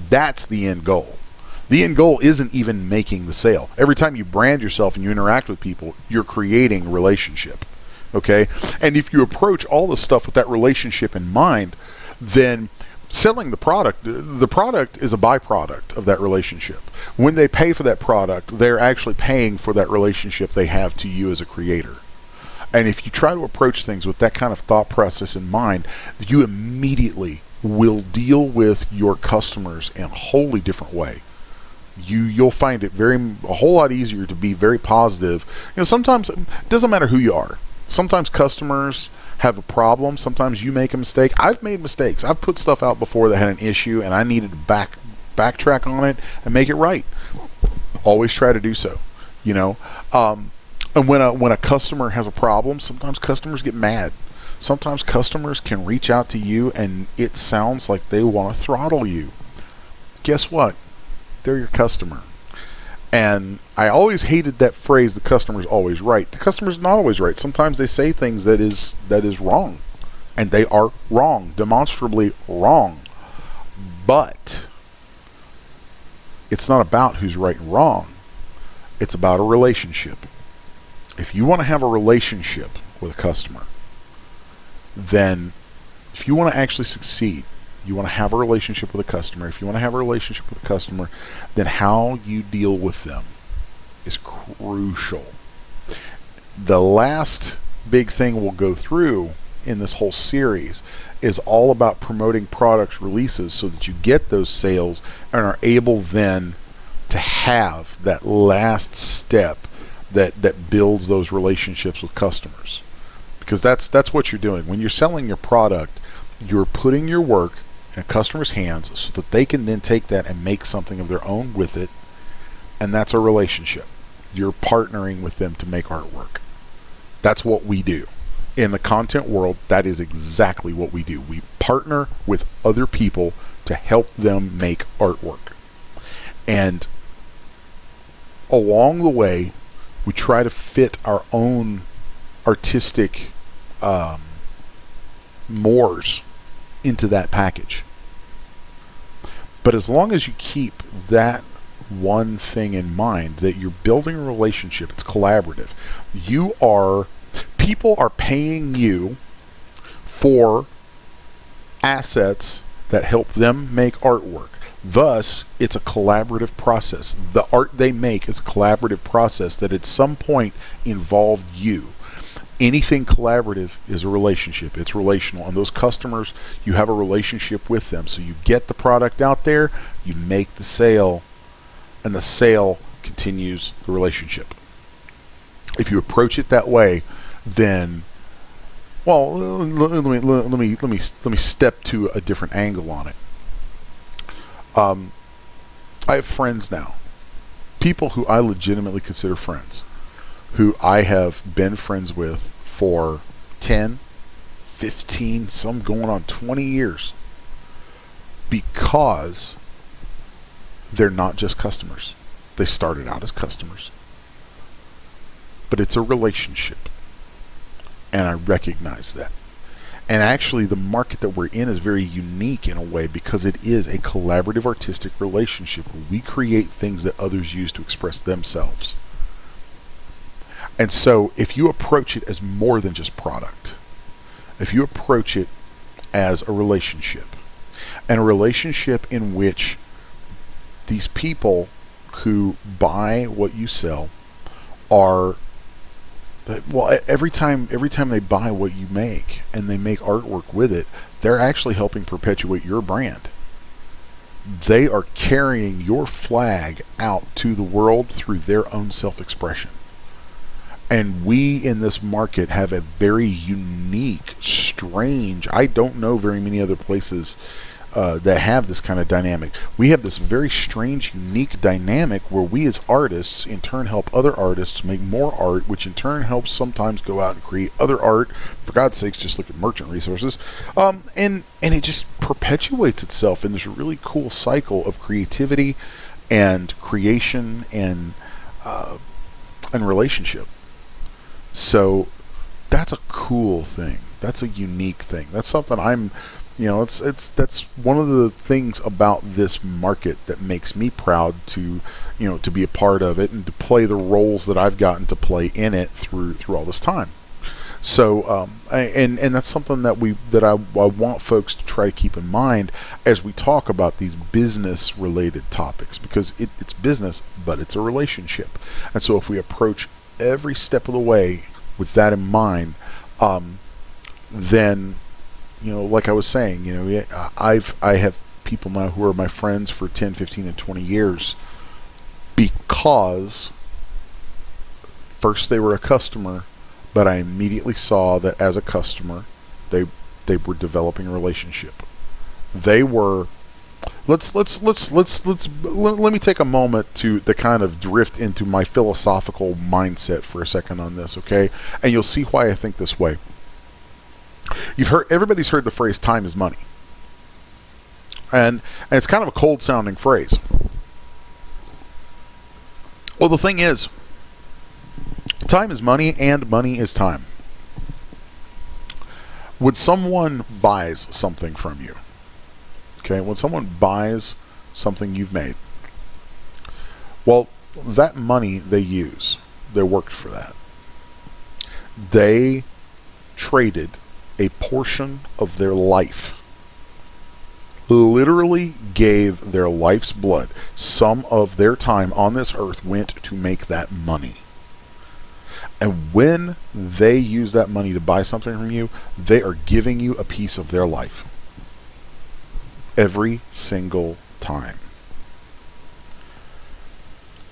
That's the end goal. The end goal isn't even making the sale. Every time you brand yourself and you interact with people, you're creating a relationship. Okay? And if you approach all this stuff with that relationship in mind, then selling the product is a byproduct of that relationship. When they pay for that product, they're actually paying for that relationship they have to you as a creator. And if you try to approach things with that kind of thought process in mind, you immediately will deal with your customers in a wholly different way. You'll find it a whole lot easier to be very positive. Sometimes it doesn't matter who you are. Sometimes customers have a problem. Sometimes you make a mistake. I've made mistakes. I've put stuff out before that had an issue, and I needed to backtrack on it and make it right. Always try to do so. And when a customer has a problem, sometimes customers get mad. Sometimes customers can reach out to you and it sounds like they want to throttle you. Guess what? They're your customer. And I always hated that phrase, the customer's always right. The customer's not always right. Sometimes they say things that is wrong. And they are wrong, demonstrably wrong. But it's not about who's right and wrong. It's about a relationship. If you want to have a relationship with a customer, then if you want to actually succeed, you want to have a relationship with a customer. If you want to have a relationship with a customer, then how you deal with them is crucial. The last big thing we'll go through in this whole series is all about promoting products releases so that you get those sales and are able then to have that last step that builds those relationships with customers. Because that's what you're doing. When you're selling your product, you're putting your work in a customer's hands so that they can then take that and make something of their own with it. And that's a relationship. You're partnering with them to make artwork. That's what we do. In the content world, that is exactly what we do. We partner with other people to help them make artwork. And along the way, we try to fit our own artistic mores into that package. But as long as you keep that one thing in mind, that you're building a relationship, it's collaborative. People are paying you for assets that help them make artwork. Thus, it's a collaborative process. The art they make is a collaborative process that at some point involved you. Anything collaborative is a relationship. It's relational. And those customers, you have a relationship with them. So you get the product out there, you make the sale, and the sale continues the relationship. If you approach it that way, then, well, let me step to a different angle on it. I have friends now, people who I legitimately consider friends, who I have been friends with for 10, 15, some going on 20 years, because they're not just customers. They started out as customers, but it's a relationship, and I recognize that. And actually, the market that we're in is very unique in a way, because it is a collaborative artistic relationship where we create things that others use to express themselves. And so if you approach it as more than just product, if you approach it as a relationship, and a relationship in which these people who buy what you sell are, well, every time they buy what you make and they make artwork with it, they're actually helping perpetuate your brand. They are carrying your flag out to the world through their own self-expression. And we in this market have a very unique, strange, I don't know very many other places that have this kind of dynamic. We have this very strange, unique dynamic where we as artists in turn help other artists make more art, which in turn helps sometimes go out and create other art. For God's sakes, just look at merchant resources. And it just perpetuates itself in this really cool cycle of creativity and creation and relationship. So that's a cool thing. That's a unique thing. That's something that's one of the things about this market that makes me proud to be a part of it and to play the roles that I've gotten to play in it through all this time. So and that's something that I want folks to try to keep in mind as we talk about these business related topics, because it's business, but it's a relationship. And so if we approach every step of the way with that in mind, then like I was saying, I have people now who are my friends for 10, 15, and 20 years because first they were a customer, but I immediately saw that as a customer, they were developing a relationship. They were. Let me take a moment to kind of drift into my philosophical mindset for a second on this, okay? And you'll see why I think this way. Everybody's heard the phrase "time is money," and it's kind of a cold sounding phrase. Well, the thing is, time is money and money is time. When someone buys something from you, okay, when someone buys something you've made, well, that money they use, they worked for that. They traded a portion of their life, literally gave their life's blood. Some of their time on this earth went to make that money. And when they use that money to buy something from you, they are giving you a piece of their life. Every single time.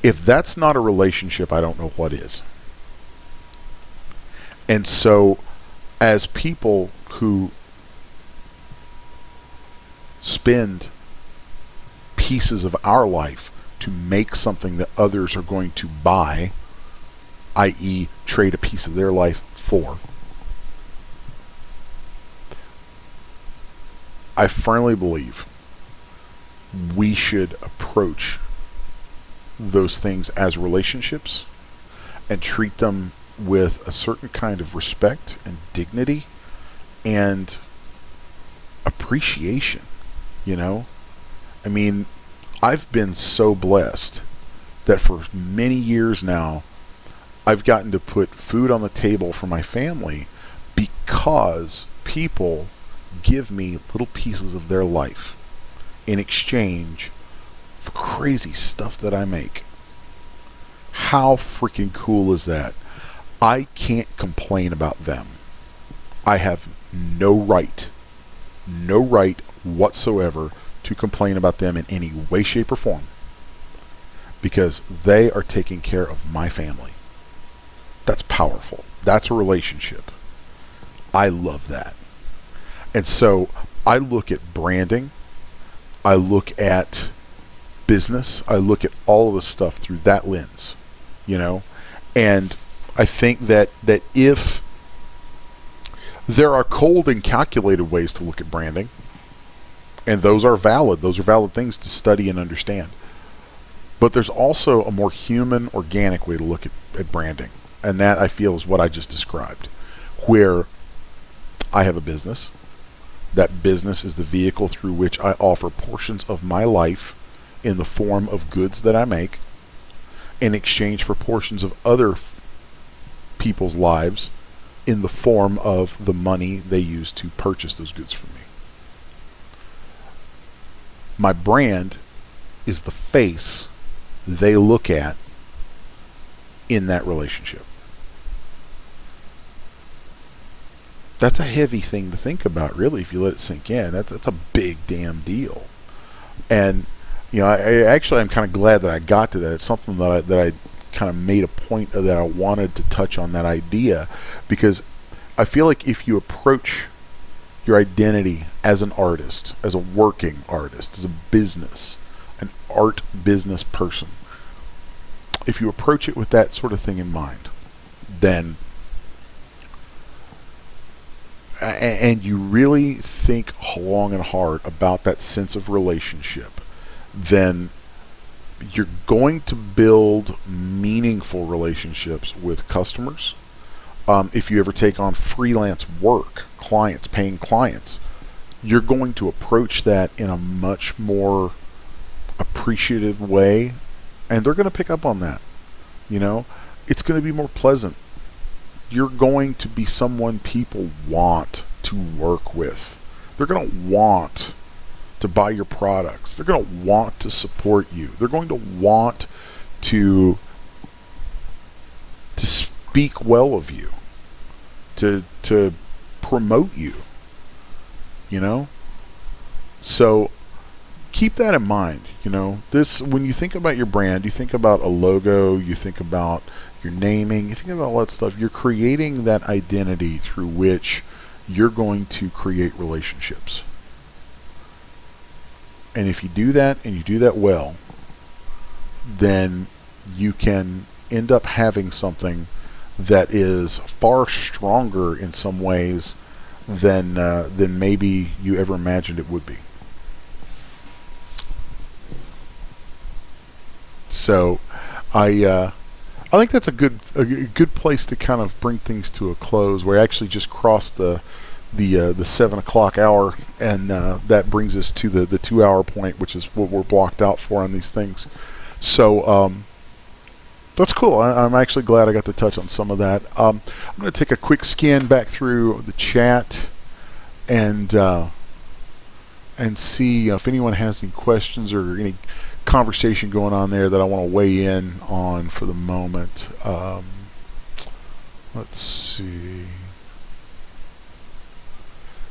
If that's not a relationship, I don't know what is. And so, as people who spend pieces of our life to make something that others are going to buy, i.e., trade a piece of their life for, I firmly believe we should approach those things as relationships and treat them with a certain kind of respect and dignity and appreciation, you know? I mean, I've been so blessed that for many years now, I've gotten to put food on the table for my family because people give me little pieces of their life in exchange for crazy stuff that I make. How freaking cool is that? I can't complain about them. I have no right whatsoever to complain about them in any way, shape, or form, because they are taking care of my family. That's powerful. That's a relationship. I love that. And so I look at branding, I look at business, I look at all of this stuff through that lens, you know? And I think that if there are cold and calculated ways to look at branding, and those are valid things to study and understand. But there's also a more human, organic way to look at branding. And that, I feel, is what I just described, where I have a business. That business is the vehicle through which I offer portions of my life in the form of goods that I make in exchange for portions of other people's lives in the form of the money they use to purchase those goods from me. My brand is the face they look at in that relationship. That's a heavy thing to think about, really, if you let it sink in. That's a big damn deal. And you know, I'm kind of glad that I got to that. It's something that I kind of made a point of, that I wanted to touch on that idea, because I feel like if you approach your identity as an artist, as a working artist, as a business, an art business person, if you approach it with that sort of thing in mind, then and you really think long and hard about that sense of relationship, then you're going to build meaningful relationships with customers. If you ever take on freelance work, clients, paying clients, you're going to approach that in a much more appreciative way, and they're going to pick up on that. You know, it's going to be more pleasant. You're going to be someone people want to work with. They're going to want to buy your products. They're going to want to support you. They're going to want to speak well of you, to promote you, you know? So keep that in mind. You know, this, when you think about your brand, you think about a logo, you think about your naming, you think about all that stuff. You're creating that identity through which you're going to create relationships. And if you do that, and you do that well, then you can end up having something that is far stronger in some ways than maybe you ever imagined it would be. So I think that's a good place to kind of bring things to a close. We actually just crossed the 7 o'clock hour, and that brings us to the 2 hour point, which is what we're blocked out for on these things. So that's cool. I'm actually glad I got to touch on some of that. I'm going to take a quick scan back through the chat and see if anyone has any questions or any conversation going on there that I want to weigh in on for the moment. Let's see.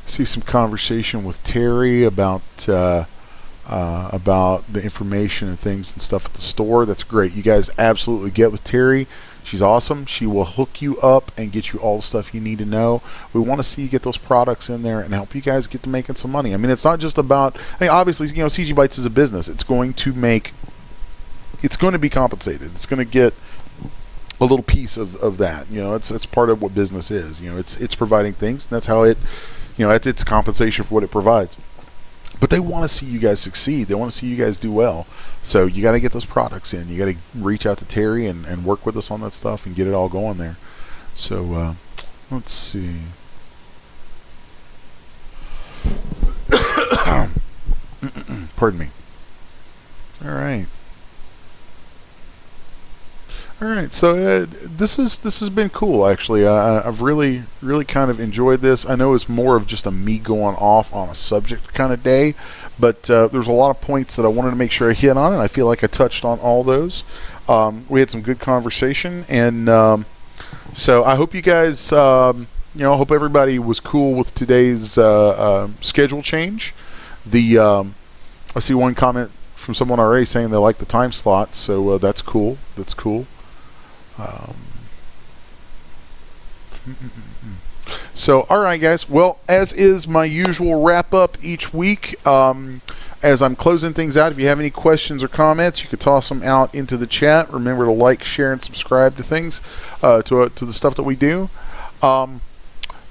See some conversation with Terry about the information and things and stuff at the store. That's great. You guys absolutely get with Terry. She's awesome. She will hook you up and get you all the stuff you need to know. We want to see you get those products in there and help you guys get to making some money. I mean, it's not just about, I mean, obviously, you know, CGBytes is a business. It's going to be compensated. It's going to get a little piece of that. You know, it's part of what business is. You know, it's providing things, and that's how it, you know, it's compensation for what it provides. But they want to see you guys succeed. They want to see you guys do well. So you got to get those products in. You got to reach out to Terry and work with us on that stuff and get it all going there. So let's see. Pardon me. All right. All right, so this has been cool actually. I've really kind of enjoyed this. I know it's more of just a me going off on a subject kind of day, but there's a lot of points that I wanted to make sure I hit on, and I feel like I touched on all those. We had some good conversation, and so I hope you guys, I hope everybody was cool with today's schedule change. I see one comment from someone already saying they like the time slot, so that's cool. That's cool. So, all right, guys. Well, as is my usual wrap up each week, as I'm closing things out, if you have any questions or comments, you could toss them out into the chat. Remember to like, share, and subscribe to things, to the stuff that we do.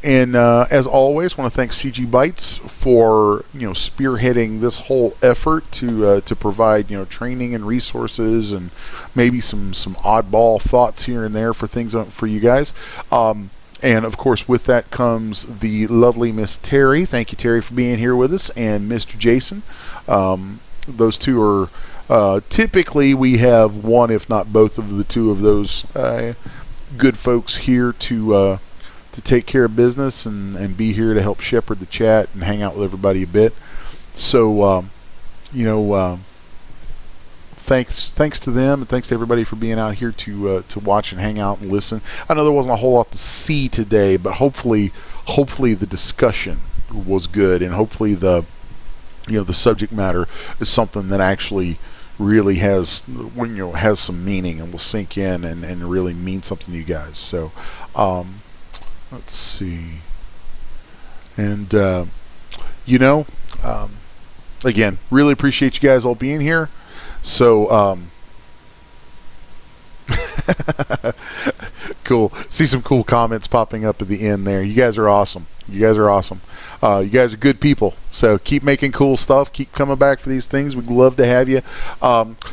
And as always, want to thank CGBytes for spearheading this whole effort to provide training and resources and maybe some oddball thoughts here and there for things for you guys. And of course, with that comes the lovely Miss Terry. Thank you, Terry, for being here with us, and Mr. Jason. Those two are typically we have one, if not both, of the two of those good folks here to take care of business and be here to help shepherd the chat and hang out with everybody a bit. So, thanks to them, and thanks to everybody for being out here to watch and hang out and listen. I know there wasn't a whole lot to see today, but hopefully the discussion was good, and hopefully the subject matter is something that actually really has some meaning and will sink in and really mean something to you guys. So, let's see. And, again, really appreciate you guys all being here. So, cool. See some cool comments popping up at the end there. You guys are awesome. You guys are awesome. You guys are good people. So keep making cool stuff. Keep coming back for these things. We'd love to have you.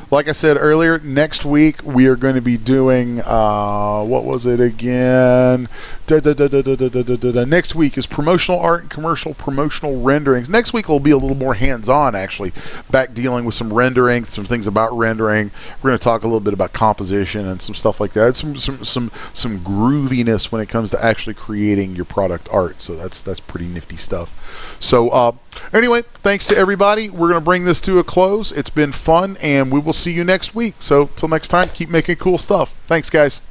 Like I said earlier, next week we are going to be doing, what was it again? Next week is promotional art and commercial promotional renderings. Next week will be a little more hands-on, actually. Back dealing with some rendering, some things about rendering. We're going to talk a little bit about composition and some stuff like that. Some grooviness when it comes to actually creating your product art. So that's pretty nifty stuff. So anyway, thanks to everybody. We're going to bring this to a close. It's been fun, and we will see you next week. So till next time, keep making cool stuff. Thanks, guys.